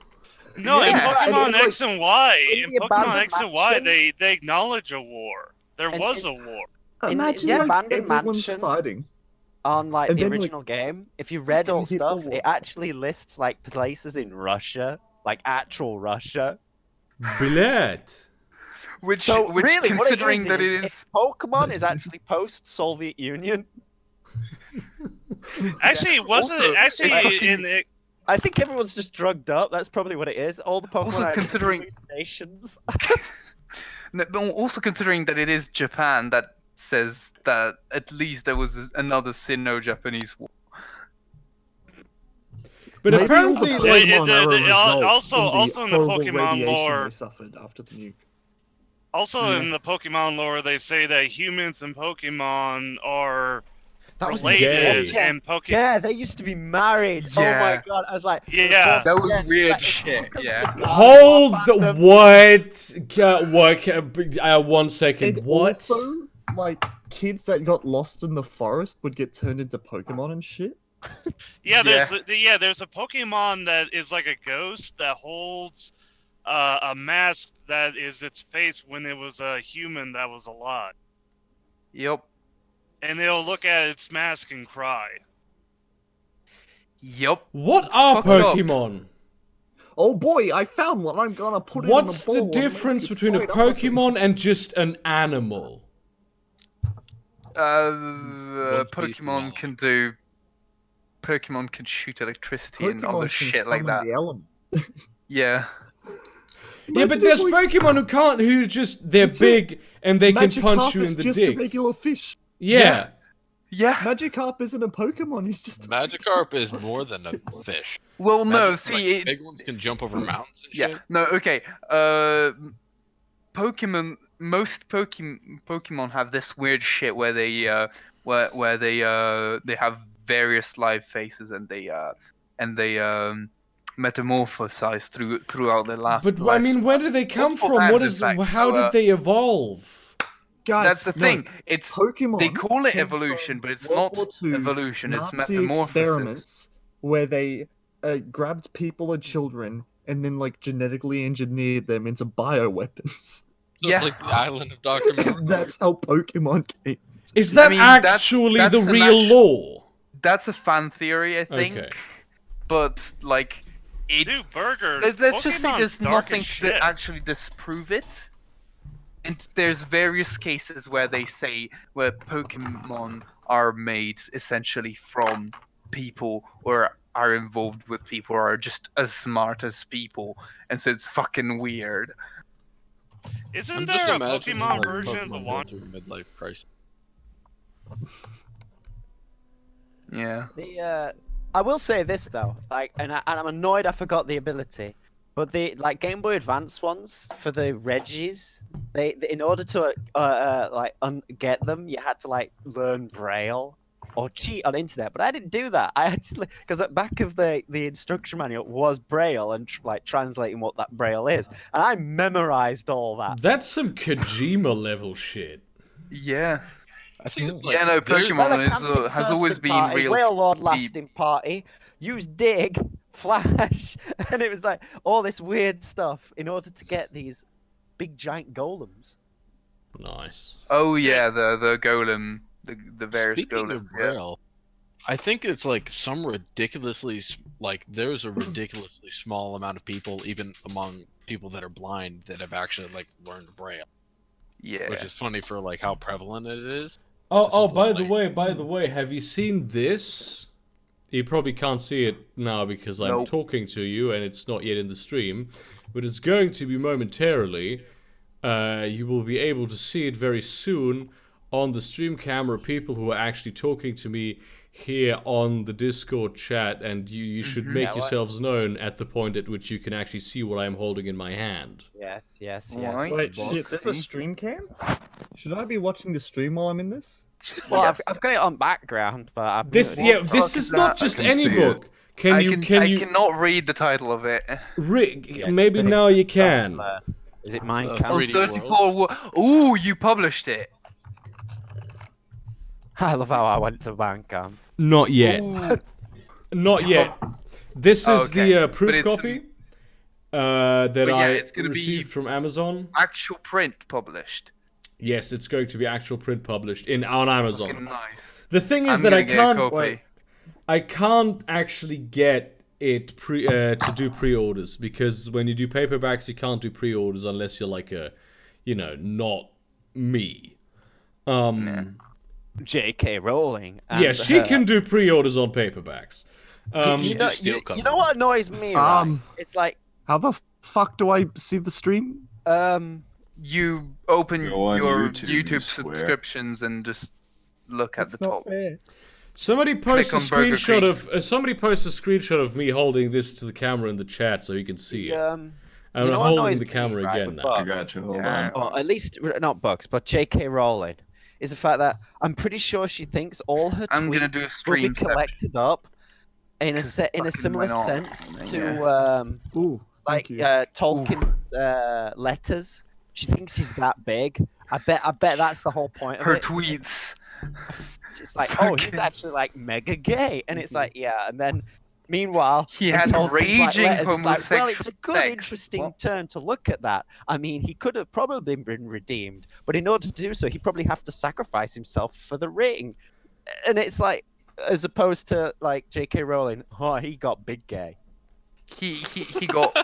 G: No, in
B: Yeah.
G: Pokemon
C: And then,
G: X and Y,
C: in
G: in
C: the
G: Pokemon
C: abandoned
G: X and Y,
C: mansion-
G: they acknowledge a war. There
C: And-
G: was
C: and-
G: a war.
D: Imagine
C: the
D: like
C: abandoned
D: everyone's
C: mansion-
D: fighting.
C: On like
D: And
C: the
D: then, like,
C: original game, if you read all
D: fucking
C: stuff,
D: Hitler
C: it
D: War.
C: actually lists like places in Russia, like actual Russia.
A: Billet.
B: Which
C: So
B: which
C: really, what it
B: considering that it is
C: if Pokemon is actually post-Soviet Union.
G: Actually, wasn't
B: Also,
G: it? Actually,
B: it fucking-
G: in
C: I think everyone's just drugged up. That's probably what it is. All the Pokemon
B: Also
C: are
B: considering-
C: hallucinations.
B: No, but also considering that it is Japan, that says that at least there was another Sino-Japanese war.
A: But
D: Maybe
A: apparently,
D: all the
A: like,
D: Pokemon are a result
G: also-
D: from the
G: also in the
D: horrible
G: Pokemon
D: radiation
G: lore-
D: they suffered after the nuke.
G: Also, in the Pokemon lore, they say that humans and Pokemon are related,
A: gay.
G: and Pokemon.
C: Yeah, they used to be married. Oh my
B: Yeah.
C: god, I was like,
G: Yeah.
B: That was
C: yeah,
B: weird
C: like, it's
B: shit,
C: because
B: yeah.
C: of the
A: hold
C: fandom.
A: what? 1 second.
D: And
A: What?
D: also, like, kids that got lost in the forest would get turned into Pokemon and shit.
G: Yeah, there's a Pokemon that is like a ghost that holds a mask that is its face when it was a human that was alive,
B: Yep.
G: and they'll look at its mask and cry.
B: Yep.
A: What are
B: Fucked up.
A: Pokemon?
D: Oh boy, I found one. I'm gonna put it
A: What's
D: in the
A: the
D: bowl and
A: difference
D: make it
A: between a
D: fight
A: Pokemon
D: others.
A: and just an animal?
F: One's
B: Pokemon
F: beast
B: can do. Pokemon can shoot electricity and
D: Pokemon
B: other
D: can
B: shit like
D: summon
B: that.
D: the element.
B: Yeah.
A: Yeah, but there's Pokemon who can't, who just, they're
D: That's it.
A: big and they can punch you
D: Magikarp is
A: in the
D: just
A: dick.
D: a regular fish.
A: Yeah.
B: Yeah.
D: Magikarp isn't a Pokemon. He's just a
F: Magikarp is more than a fish.
B: Well, no.
F: Like,
B: See,
F: big ones can jump over mountains and
B: yeah.
F: shit.
B: No. Okay. Pokemon. Most Pokemon have this weird shit where they they have various live faces and they metamorphosize throughout their life.
A: But I mean, where do they come
B: Multiple
A: from? What
B: times,
A: is?
B: in fact.
A: How
B: So,
A: did they evolve?
D: guys.
B: That's the
D: no,
B: thing. It's
D: Pokemon.
B: they call it
D: came
B: evolution,
D: from
B: but it's
D: World
B: not
D: War II
B: evolution. It's
D: Nazi
B: metamorphosis.
D: experiments where they grabbed people and children and then like genetically engineered them into bioweapons.
F: Just
B: Yeah.
F: like the island of Dr. Moreau.
D: That's how Pokemon came.
A: Is that
B: mean, that's-
A: actually
B: that's
A: the
B: an
A: real
B: actu-
A: lore?
B: That's a fan theory, I think.
A: Okay.
B: But like, it.
G: Dude, Burger.
B: Let's just say
G: Pokemon's
B: there's
G: dark
B: nothing
G: as
B: to
G: shit.
B: actually disprove it. And there's various cases where they say where Pokemon are made essentially from people or are involved with people or are just as smart as people, and so it's fucking weird.
G: Isn't
F: I'm just
G: there a
F: imagining
G: Pokemon
F: like,
G: version of the
F: Pokemon going
G: one?
F: through a midlife crisis.
B: Yeah.
C: I will say this though, like, and I'm annoyed I forgot the ability, but the like Game Boy Advance ones for the Reggies, they in order to get them, you had to like learn Braille or cheat on internet. But I didn't do that. I actually, because at back of the instruction manual was Braille and like translating what that Braille is, and I memorized all that.
A: That's some Kojima level shit.
B: Yeah.
F: I think it's like,
B: Yeah, no,
F: there's-
B: Pokemon
C: Camping
B: has always
C: Firsting
B: been
C: party,
B: real.
C: Whale Lord
B: deep.
C: lasting party, use dig, flash, and it was like all this weird stuff in order to get these big giant golems.
A: Nice.
B: Oh yeah, the golem, the various
F: Speaking
B: golems.
F: of
B: Yeah.
F: Braille, I think it's like some ridiculously like there's a ridiculously small amount of people, even among people that are blind, that have actually like learned Braille,
B: Yeah.
F: which is funny for like how prevalent it is.
A: Oh,
F: Something
A: by
F: like-
A: the way, have you seen this? You probably can't see it now because I'm
B: Nope.
A: talking to you and it's not yet in the stream, but it's going to be momentarily. You will be able to see it very soon on the stream camera. People who are actually talking to me here on the Discord chat, and you should make
C: Yeah, what?
A: yourselves known at the point at which you can actually see what I'm holding in my hand.
C: Yes, yes,
B: Why?
C: yes.
D: Wait,
B: What?
D: shit, there's a stream cam? Should I be watching the stream while I'm in this?
C: Well,
B: Yes.
C: I've got it on background, but I've
A: This,
C: muted it.
A: yeah, this
B: fuck
A: is
B: is
A: not
B: that? I
A: just
E: can
A: any
E: see it.
A: book. Can you
B: I cannot read the title of it.
C: Yeah,
A: maybe
C: it's
A: now you can.
C: Is it mine?
F: Uh,
C: Cam?
B: Oh,
F: 3D
B: 34. Ooh, you published it.
C: I love how I went to Bandcamp.
A: Not yet.
B: Ooh.
A: Not yet. This is
B: Okay,
A: the
B: but
A: proof
B: it's-
A: copy that
B: yeah,
A: I
B: it's gonna be-
A: received from Amazon.
B: Actual print published.
A: Yes, it's going to be actual print published on Amazon.
B: Fucking nice.
A: The thing is
B: I'm
A: that
B: gonna
A: I
B: get a
A: can't.
B: copy.
A: I can't actually get it to do pre-orders because when you do paperbacks, you can't do pre-orders unless you're like a, not me.
C: J.K. Rowling.
A: Yeah, she can do pre-orders on paperbacks.
C: you know,
F: steal
C: you know what annoys me, right? It's like,
D: How the fuck do I see the stream?
B: You open
E: Go on
B: your
E: YouTube, you
B: YouTube
E: square.
B: subscriptions and just look at the top.
D: fair.
A: Somebody post a
B: on Burger
A: screenshot
B: Kings.
A: of somebody post a screenshot of me holding this to the camera in the chat so you can see it.
C: you
A: I'm
C: know what
A: holding
C: annoys
A: the
C: me,
A: camera
C: right,
A: again
C: with
A: now.
C: Bugs?
E: I got you. Hold
B: Yeah.
E: on.
C: Or at least not Bugs, but J.K. Rowling, is the fact that I'm pretty sure she thinks all her
B: I'm gonna
C: tweets
B: do a
C: will be
B: stream session.
C: collected up in a
B: 'Cause
C: in a
B: fucking
C: similar
B: why not?
C: sense to
B: Yeah.
D: Ooh,
C: like
D: thank you.
C: Tolkien's letters. She thinks she's that big. I bet that's the whole point of
B: Her
C: it.
B: tweets.
C: It's like, oh, he's
B: Fucking-
C: actually like mega gay, and it's like, yeah, and then meanwhile,
B: He
C: when
B: had
C: Tolkien's,
B: raging
C: letters, it's like, well, it's a
B: homosexual
C: good,
B: sex.
C: interesting
B: What?
C: turn to look at that. I mean, he could have probably been redeemed, but in order to do so, he'd probably have to sacrifice himself for the ring. And it's like, as opposed to like J.K. Rowling, oh, he got big gay.
B: He got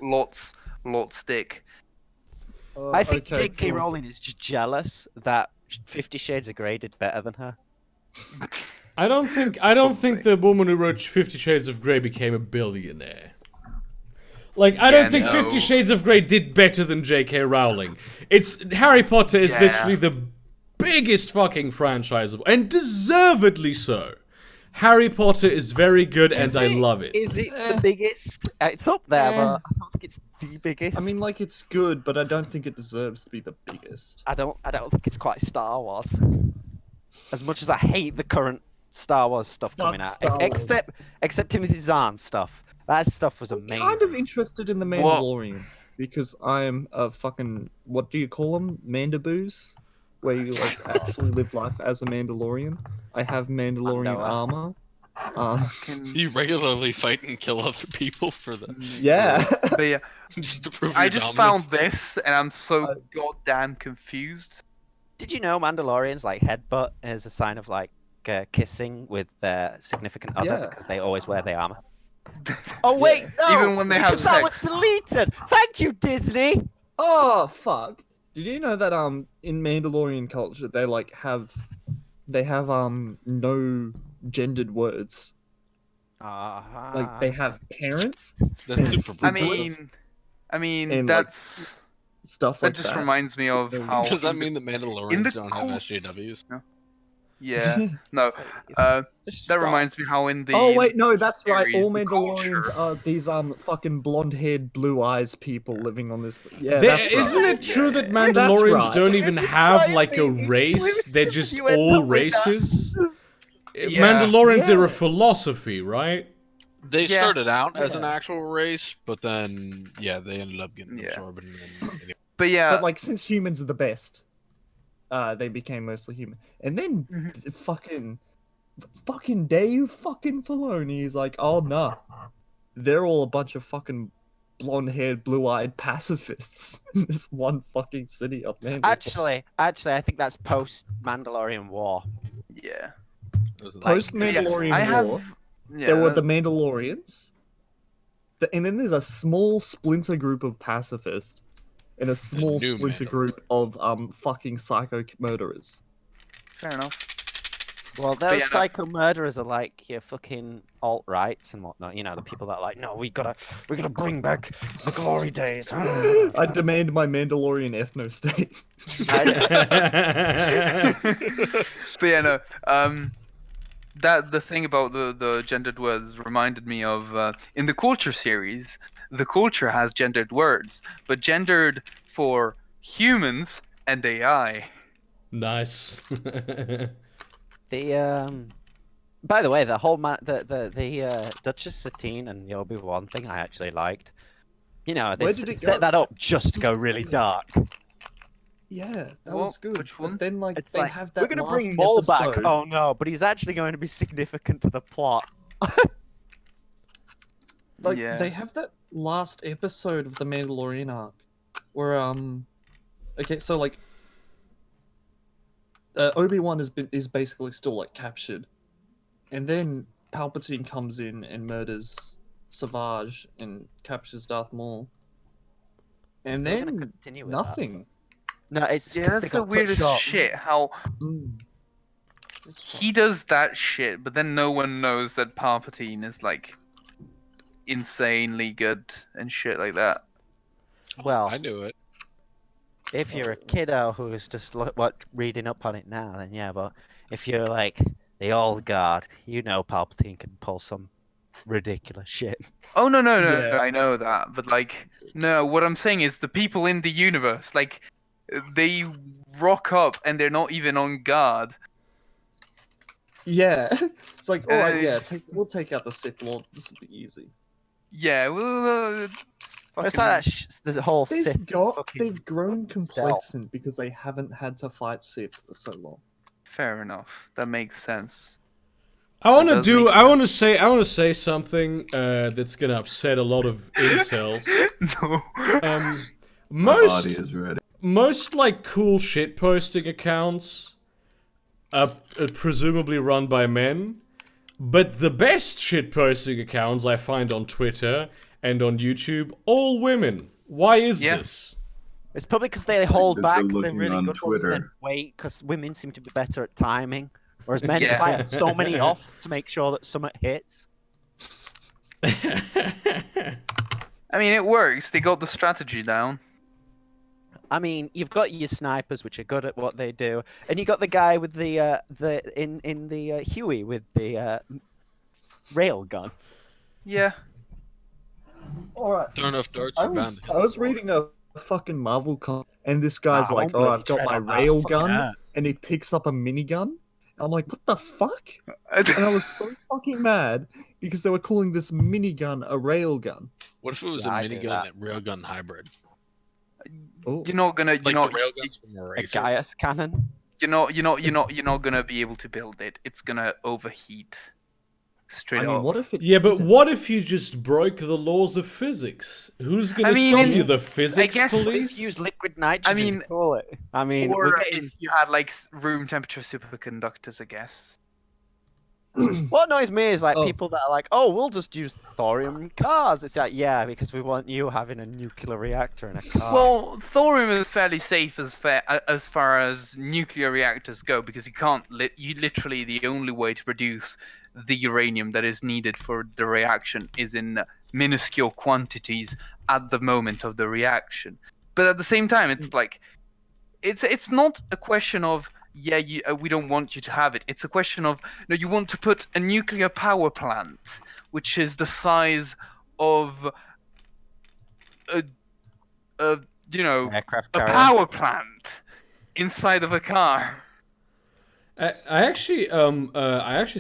B: lots dick.
C: I think
D: okay,
C: J.K.
D: cool.
C: Rowling is just jealous that 50 Shades of Grey did better than her.
A: I don't think the woman who wrote 50 Shades of Grey became a billionaire. Like, I don't think
B: no.
A: 50 Shades of Grey did better than J.K. Rowling. Harry Potter is
B: Yeah.
A: literally the biggest fucking franchise of, and deservedly so. Harry Potter is very good and I love it.
C: Is it the biggest? It's up there, but I don't think it's the biggest.
D: I mean, like, it's good, but I don't think it deserves to be the biggest.
C: I don't think it's quite Star Wars. As much as I hate the current Star Wars stuff coming out,
D: Star Wars.
C: except Timothy Zahn stuff. That stuff was amazing.
D: Kind of interested in the Mandalorian because I'm a fucking, what do you call them? Mandaboos, where you like actually live life as a Mandalorian. I have Mandalorian
C: Mandoa.
D: armor.
F: You regularly fight and kill other people for the
D: Yeah.
B: But yeah,
F: just to prove
B: I
F: your
B: just
F: dominance.
B: found this and I'm so goddamn confused.
C: Did you know Mandalorians like headbutt as a sign of like kissing with their significant other
D: Yeah.
C: because they always wear the armor? Oh wait, no!
B: Even when they have
C: because that was
B: sex.
C: deleted. Thank you, Disney.
D: Oh fuck! Did you know that in Mandalorian culture they have no gendered words. Like they have parents,
F: That's super
B: I
F: progressive.
B: mean
D: And, like,
B: that's
D: stuff
B: that
D: like
B: just
D: that.
B: reminds me of how
F: Does that
B: in
F: mean that
B: in
F: Mandalorians
B: the
F: don't have
B: cult-
F: SJWs?
B: yeah no that reminds me how in the
D: Oh wait, no, that's right.
B: series,
D: All
B: the
D: Mandalorians
B: culture-
D: are these fucking blonde-haired, blue-eyes people living on this. Yeah,
A: There,
D: that's
A: isn't
D: right.
A: it true that
D: That's
A: Mandalorians
D: right.
A: don't even
C: It's
A: have
C: right,
A: like a
C: it-
A: race?
C: it-
A: They're just
C: you end
A: all
C: up with that.
A: races?
B: Yeah.
A: Mandalorians are
D: Yeah.
A: a philosophy, right?
F: They
B: Yeah.
F: started out as an
D: Yeah.
F: actual race, but then they ended up getting
B: Yeah.
F: absorbed. And
B: but yeah
D: But like, since humans are the best, they became mostly human. And then fucking Dave fucking Filoni is like, oh no, they're all a bunch of fucking blonde-haired, blue-eyed pacifists in this one fucking city of Mandalore.
C: Actually, I think that's post Mandalorian War.
B: yeah
D: Post
B: But yeah,
D: Mandalorian
B: I have
D: War,
B: yeah
D: there were the Mandalorians, and then there's a small splinter group of pacifists, and a small
F: new
D: splinter group of fucking psycho murderers.
B: fair enough.
C: Well,
B: yeah,
C: those
B: no-
C: psycho murderers are like your fucking alt rights and whatnot. You know, the people that are like, no, we gotta bring back the glory days.
D: I demand my Mandalorian ethno state.
B: But yeah no that the thing about the gendered words reminded me of in the culture series. The culture has gendered words, but gendered for humans and AI.
A: Nice.
C: The by the way, the whole the Duchess Satine and the Obi-Wan thing I actually liked. You know, they
D: Where did it
C: set
D: go?
C: that up just to go really dark.
D: Yeah, that
B: What?
D: was good.
B: Which
D: But
B: one?
D: then, like,
C: It's
D: they
C: like,
D: have that
C: we're gonna
D: last
C: bring Maul back.
D: episode.
C: Oh no, but he's actually going to be significant to the plot.
D: Like,
B: Yeah.
D: they have that last episode of the Mandalorian arc, where okay, so like, Obi-Wan is basically still like captured, and then Palpatine comes in and murders Savage and captures Darth Maul, and
C: They're gonna
D: then
C: continue with that.
D: nothing.
C: No, it's
B: Yeah,
C: 'cause they
B: that's the
C: got
B: weirdest
C: touched up.
B: shit. How
D: Mm.
B: he does that shit, but then no one knows that Palpatine is like insanely good and shit like that.
C: Well,
F: I knew it.
C: if you're a kiddo who's just reading up on it now, then yeah. But if you're like the old guard, you know Palpatine can pull some ridiculous shit.
B: Oh no,
D: Yeah.
B: I know that, but like, no, what I'm saying is the people in the universe, like, they rock up and they're not even on guard.
D: Yeah. It's like, all right, yeah,
B: it's-
D: we'll take out the Sith Lord. This will be easy.
B: Yeah, well,
C: It's like the whole Sith.
D: They've grown
C: stealth.
D: complacent because they haven't had to fight Sith for so long.
B: fair enough. That makes sense.
A: I want
B: does
A: to
B: make
A: I want to say something that's gonna upset a lot of incels.
B: No.
E: My body
A: Most
E: is ready.
A: like cool shit posting accounts are presumably run by men, but the best shit posting accounts I find on Twitter and on YouTube, all women. Why is
B: Yeah.
A: this?
C: It's probably because they hold
E: Because
C: back
E: they're
C: the
E: looking
C: really
E: on
C: good ones and then
E: Twitter.
C: wait, because women seem to be better at timing, whereas men
B: Yeah.
C: fire so many off to make sure that something hits.
B: I mean, it works. They got the strategy down.
C: I mean, you've got your snipers, which are good at what they do, and you got the guy with the Huey with the rail gun.
B: Yeah.
D: All right.
F: Throw enough darts
D: I
F: are bound
D: was
F: to
D: I was reading a fucking Marvel comic, and this guy's
C: Nah,
D: like,
C: don't
D: "Oh,
C: bloody
D: I've got
C: tread
D: my
C: on that.
D: rail
C: Fucking
D: gun,"
C: ass.
D: and he picks up a minigun. I'm like, "What the fuck?" And I was so fucking mad because they were calling this minigun a rail gun.
F: What if it was
C: Yeah,
F: a
C: I do
F: minigun
C: that.
F: and railgun hybrid?
D: Oh,
B: You're not gonna,
F: Like the railguns from
C: A
F: Eraser.
C: Gaius cannon.
B: you're not gonna be able to build it. It's gonna overheat. Straight
D: I mean,
B: up.
D: what if it?
A: Yeah, but
D: didn't?
A: what if you just broke the laws of physics? Who's gonna
B: I mean,
A: stop
B: in-
A: you? The physics
B: guess if
A: police?
C: Use liquid nitrogen
B: mean,
C: to cool it. I mean,
B: or
C: we're
B: if
C: getting...
B: you had like room temperature superconductors, I guess.
C: What annoys me is like
D: Oh.
C: people that are like, "Oh, we'll just use thorium in cars." It's like, yeah, because we want you having a nuclear reactor in a car.
B: Well, thorium is fairly safe as far as nuclear reactors go because you can't. You literally the only way to produce the uranium that is needed for the reaction is in minuscule quantities at the moment of the reaction. But at the same time, it's like, it's not a question of we don't want you to have it. It's a question of no, you want to put a nuclear power plant, which is the size of a
C: Aircraft
B: a
C: carrier.
B: power plant inside of a car.
A: I actually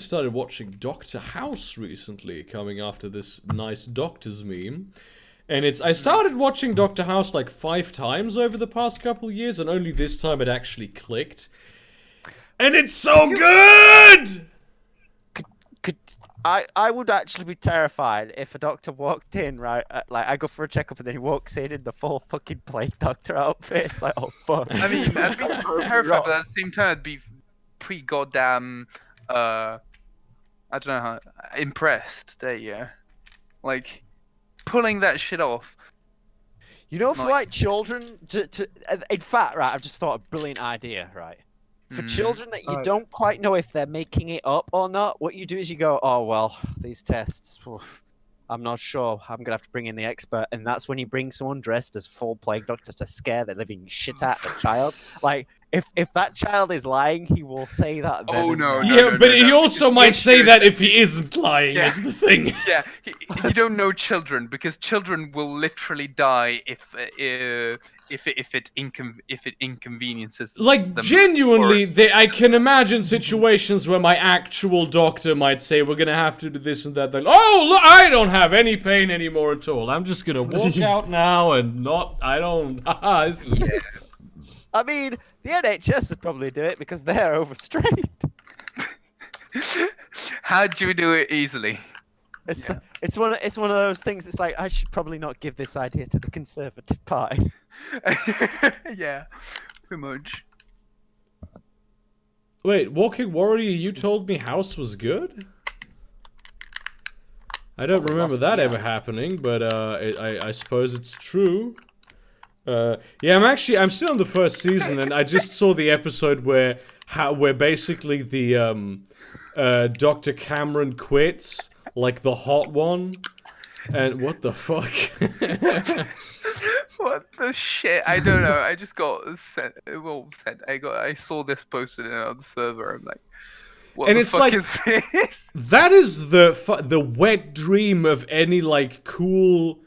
A: started watching Doctor House recently, coming after this nice Doctor's meme. And I started watching Doctor House like 5 times over the past couple years, and only this time it actually clicked. And it's so good!
C: I would actually be terrified if a doctor walked in, right? Like, I go for a checkup and then he walks in the full fucking plague doctor outfit. It's like, oh, fuck.
B: I mean, I'd be terrified, but at the same time, I'd be pretty goddamn, I don't know how, impressed. There you go. Like, pulling that shit off.
C: You know, for
B: Like-
C: like children in fact, right, I've just thought a brilliant idea, right? For children that you don't quite know if they're making it up or not, what you do is you go, oh, well, these tests, oof, I'm not sure. I'm going to have to bring in the expert. And that's when you bring someone dressed as full plague doctor to scare the living shit out of the child. Like, if that child is lying, he will say that. Then
B: Oh,
C: and
B: no,
C: there.
A: Yeah, but he
B: no.
A: also might
B: Yes,
A: say
B: yes.
A: that if he isn't lying,
B: Yeah.
A: is the thing.
B: Yeah, you don't know children because children will literally die if it inconveniences
A: Like,
B: them.
A: genuinely,
B: Or-
A: I can imagine situations where my actual doctor might say, we're gonna have to do this and that. Then, oh, look, I don't have any pain anymore at all. I'm just gonna walk out now and haha, this is...
C: I mean, the NHS would probably do it because they're overstrained.
B: How do you do it easily?
C: It's one of those things. It's like I should probably not give this idea to the Conservative Party.
B: Yeah, pretty much.
A: Wait, Walking Warrior, you told me House was good? I don't remember that ever happening, but I suppose it's true. Yeah, I'm still in the first season, and I just saw the episode where where basically the Dr. Cameron quits, like the hot one, and what the fuck?
B: What the shit? I don't know. I just got sent. Well, sent. I saw this posted in on the server. I'm like, what
A: And
B: the
A: it's
B: fuck
A: like-
B: is this?
A: That is the wet dream of any like cool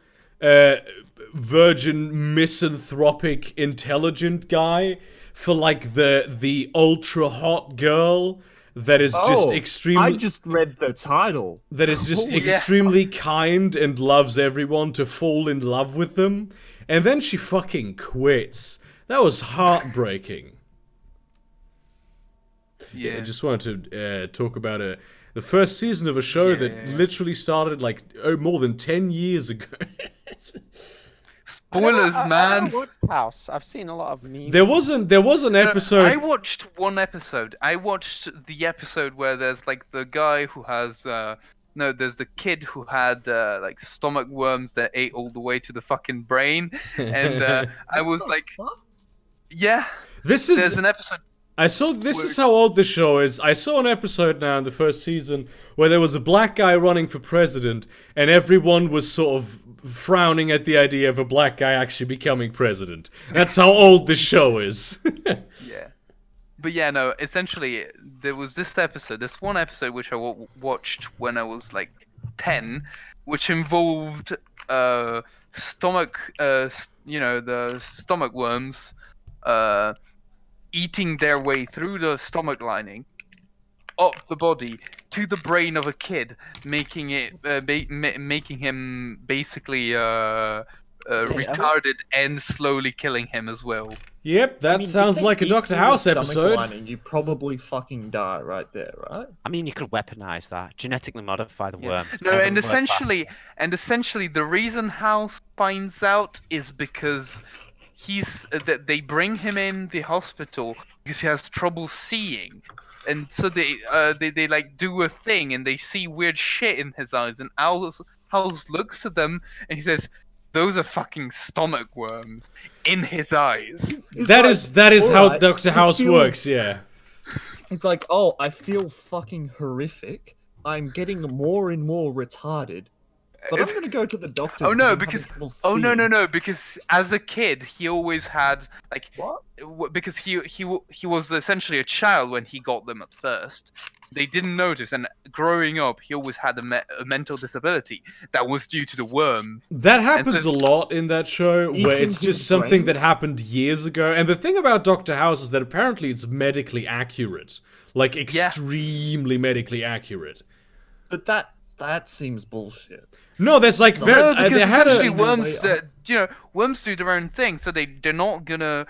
A: virgin misanthropic intelligent guy for like the ultra hot girl that is just extremely
D: I just read the title.
A: that is just
B: Oh, yeah.
A: extremely kind and loves everyone to fall in love with them, and then she fucking quits. That was heartbreaking. Yeah, I just wanted to talk about the first season of a show that literally started like more than 10 years ago.
B: Spoilers,
C: I
B: man.
C: haven't watched House. I've seen a lot of memes.
A: There was an episode.
B: I watched one episode. I watched the episode where there's like the guy who has no, there's the kid who had like stomach worms that ate all the way to the fucking brain, and I was like, yeah.
A: This is
B: There's an episode.
A: this is how old the show is. I saw an episode now in the first season where there was a black guy running for president, and everyone was sort of frowning at the idea of a black guy actually becoming president. That's how old this show is.
B: Yeah. But yeah, no, essentially, there was this one episode which I watched when I was like 10, which involved stomach, the stomach worms eating their way through the stomach lining, up the body, to the brain of a kid, making him basically retarded and slowly killing him as well.
A: Yep, that sounds like a Dr. House episode.
D: You probably fucking die right there, right?
C: I mean, you could weaponize that, genetically modify the worm.
B: No,
C: make
B: and
C: them work
B: essentially, the reason House finds out is because that they bring him in the hospital because he has trouble seeing, and so they like do a thing and they see weird shit in his eyes, and House looks at them and he says, "Those are fucking stomach worms in his eyes."
A: That is how
D: alright,
A: Dr.
D: it
A: House
D: feels-
A: works, yeah.
D: It's like, oh, I feel fucking horrific. I'm getting more and more retarded. But I'm gonna go to the doctor.
B: Oh no,
D: I'm
B: because
D: having trouble
B: oh no
D: seeing.
B: no no because as a kid he always had like
D: What?
B: because he was essentially a child when he got them at first. They didn't notice, and growing up he always had a mental disability that was due to the worms.
A: That happens
B: so-
A: a lot in that show, where
D: Eating
A: it's just
D: his
A: something
D: brain?
A: that happened years ago. And the thing about Dr. House is that apparently it's medically accurate. Like, extremely medically accurate.
D: But that seems bullshit.
A: No, there's like very.
B: No, because
A: they had
B: essentially
A: a.
B: worms, worms do their own thing. So they're not gonna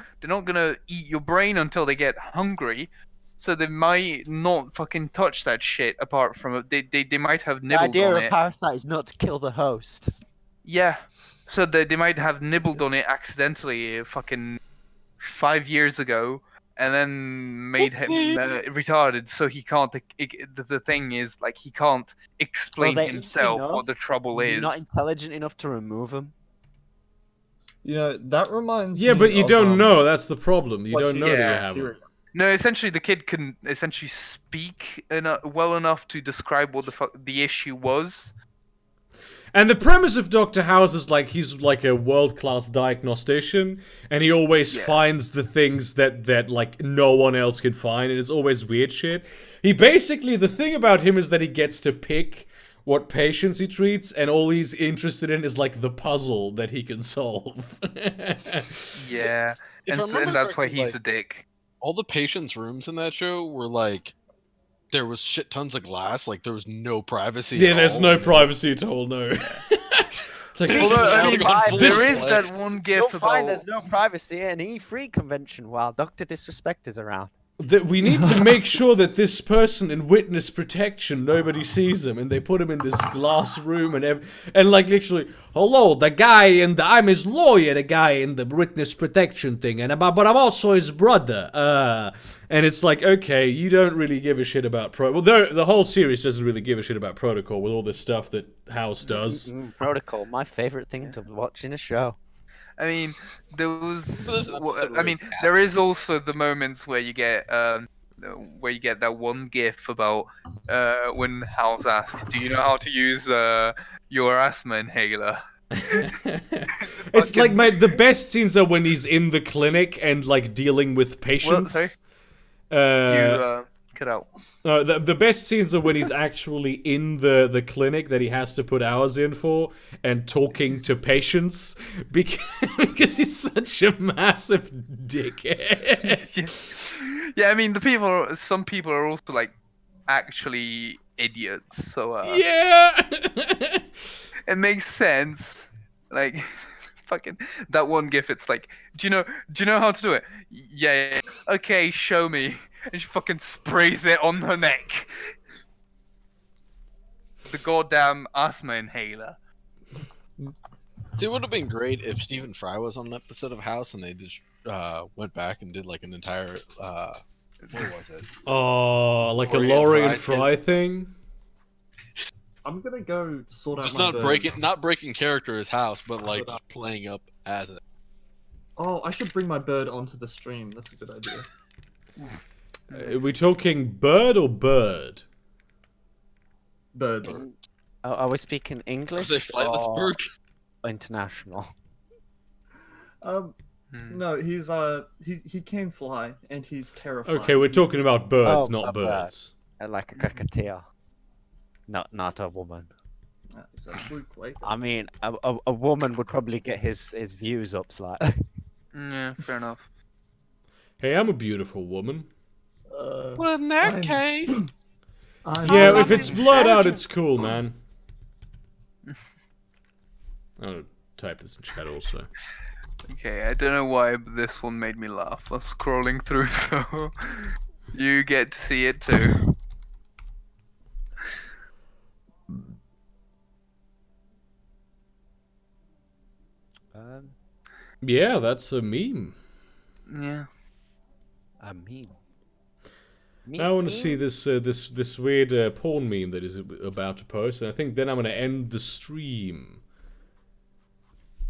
B: eat your brain until they get hungry. So they might not fucking touch that shit. Apart from they might have
C: The
B: nibbled
C: idea
B: on
C: of
B: it.
C: a parasite is not to kill the host.
B: Yeah. So they might have nibbled on it accidentally, fucking 5 years ago, and then made him retarded. So he can't. The thing is, like, he can't explain
C: they eat
B: himself
C: enough,
B: what the trouble is.
C: Not intelligent enough to remove them.
D: You know, that reminds
A: Yeah,
D: me
A: but you
D: of,
A: don't know. That's the problem. You
D: what
A: don't
D: you-
A: know that you
B: yeah,
A: have them.
D: Tyrion.
B: No, essentially the kid can essentially speak well enough to describe what the issue was.
A: And the premise of Dr. House is like he's like a world-class diagnostician, and he always finds the things that like no one else can find, and it's always weird shit. He basically, the thing about him is that he gets to pick what patients he treats, and all he's interested in is like the puzzle that he can solve.
B: Yeah,
F: If I
B: and
F: remember
B: that's why
F: correctly,
B: he's a dick.
F: all the patients' rooms in that show were like, there was shit tons of glass, like there was no privacy.
A: Yeah,
F: at
A: there's
F: all.
A: no privacy at all, no. It's like,
F: Speaking
B: Although,
F: of
B: I mean,
F: on
A: this-
B: there is
F: display-
B: that one gif
C: You'll
B: about.
C: find there's no privacy at an E3 convention while Dr. Disrespect is around.
A: that we need to make sure that this person in witness protection, nobody sees him, and they put him in this glass room, and like literally, hello, the guy I'm his lawyer, the guy in the witness protection thing, but I'm also his brother. And it's like, okay, you don't really give a shit about the whole series doesn't really give a shit about protocol with all this stuff that House does.
C: Protocol, my favorite thing to watch in a show.
B: I mean, there was.
F: There's an episode
B: I
F: where
B: mean,
F: he
B: there is also the moments where you get where you get that one GIF about when Hal's asked, "Do you know how to use your asthma inhaler?"
A: It's like
B: Fucking-
A: the best scenes are when he's in the clinic and like dealing with patients.
B: sorry? You cut out.
A: The best scenes are when he's actually in the clinic that he has to put hours in for and talking to patients because he's such a massive dickhead.
B: Yeah, I mean some people are also like actually idiots, so
A: Yeah.
B: it makes sense. Like fucking that one GIF, it's like, do you know how to do it? Yeah. Okay, show me. And she fucking sprays it on her neck. The goddamn asthma inhaler.
F: See, it would have been great if Stephen Fry was on an episode of House and they just went back and did like an entire what was it?
A: Oh, like a
F: Laurie and
A: Laurie and
F: Fry
A: Fry thing.
D: I'm gonna go sort out
F: Just
D: my
F: not breaking,
D: birds.
F: not breaking character as House, but like
D: But,
F: just playing up as it.
D: Oh, I should bring my bird onto the stream. That's a good idea.
A: Are we talking bird or bird?
D: Birds.
C: Are we speaking
F: Are they
C: English
F: flightless
C: or
F: birds?
C: international?
D: No, he's he can fly and he's terrifying.
A: Okay, we're talking about birds,
C: Oh,
A: not
C: a bird.
A: birds.
C: Like a cockatiel. Not a woman.
D: Is that a blue quake?
C: I mean, a woman would probably get his views up slightly.
B: Yeah, fair enough.
A: Hey, I'm a beautiful woman.
F: Well, in that
D: I'm-
F: case,
A: Yeah,
F: love
A: if it's
F: it.
A: blood out, it's cool, man. I'll type this in chat also.
B: Okay, I don't know why, but this one made me laugh. I was scrolling through, so you get to see it too.
A: Yeah, that's a meme.
B: Yeah.
C: A meme.
A: Now I want to see this this weird porn meme that is about to post, and I think then I'm gonna end the stream.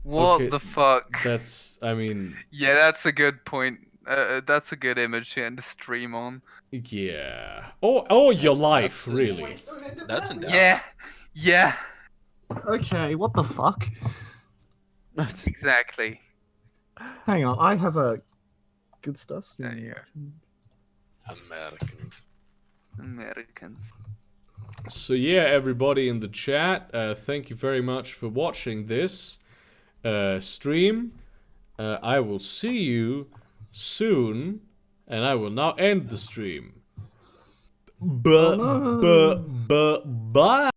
B: What
A: Okay,
B: the fuck?
A: That's, I mean,
B: Yeah, that's a good point. That's a good image to end the stream on.
A: yeah. Or your life,
F: That's-
A: really.
F: that's in doubt.
B: Yeah. Yeah.
D: Okay, what the fuck?
B: Exactly.
D: Hang on, I have a good stuff.
B: Yeah.
F: Americans.
B: Americans.
A: So yeah, everybody in the chat, thank you very much for watching this stream. I will see you soon, and I will now end the stream. Bye.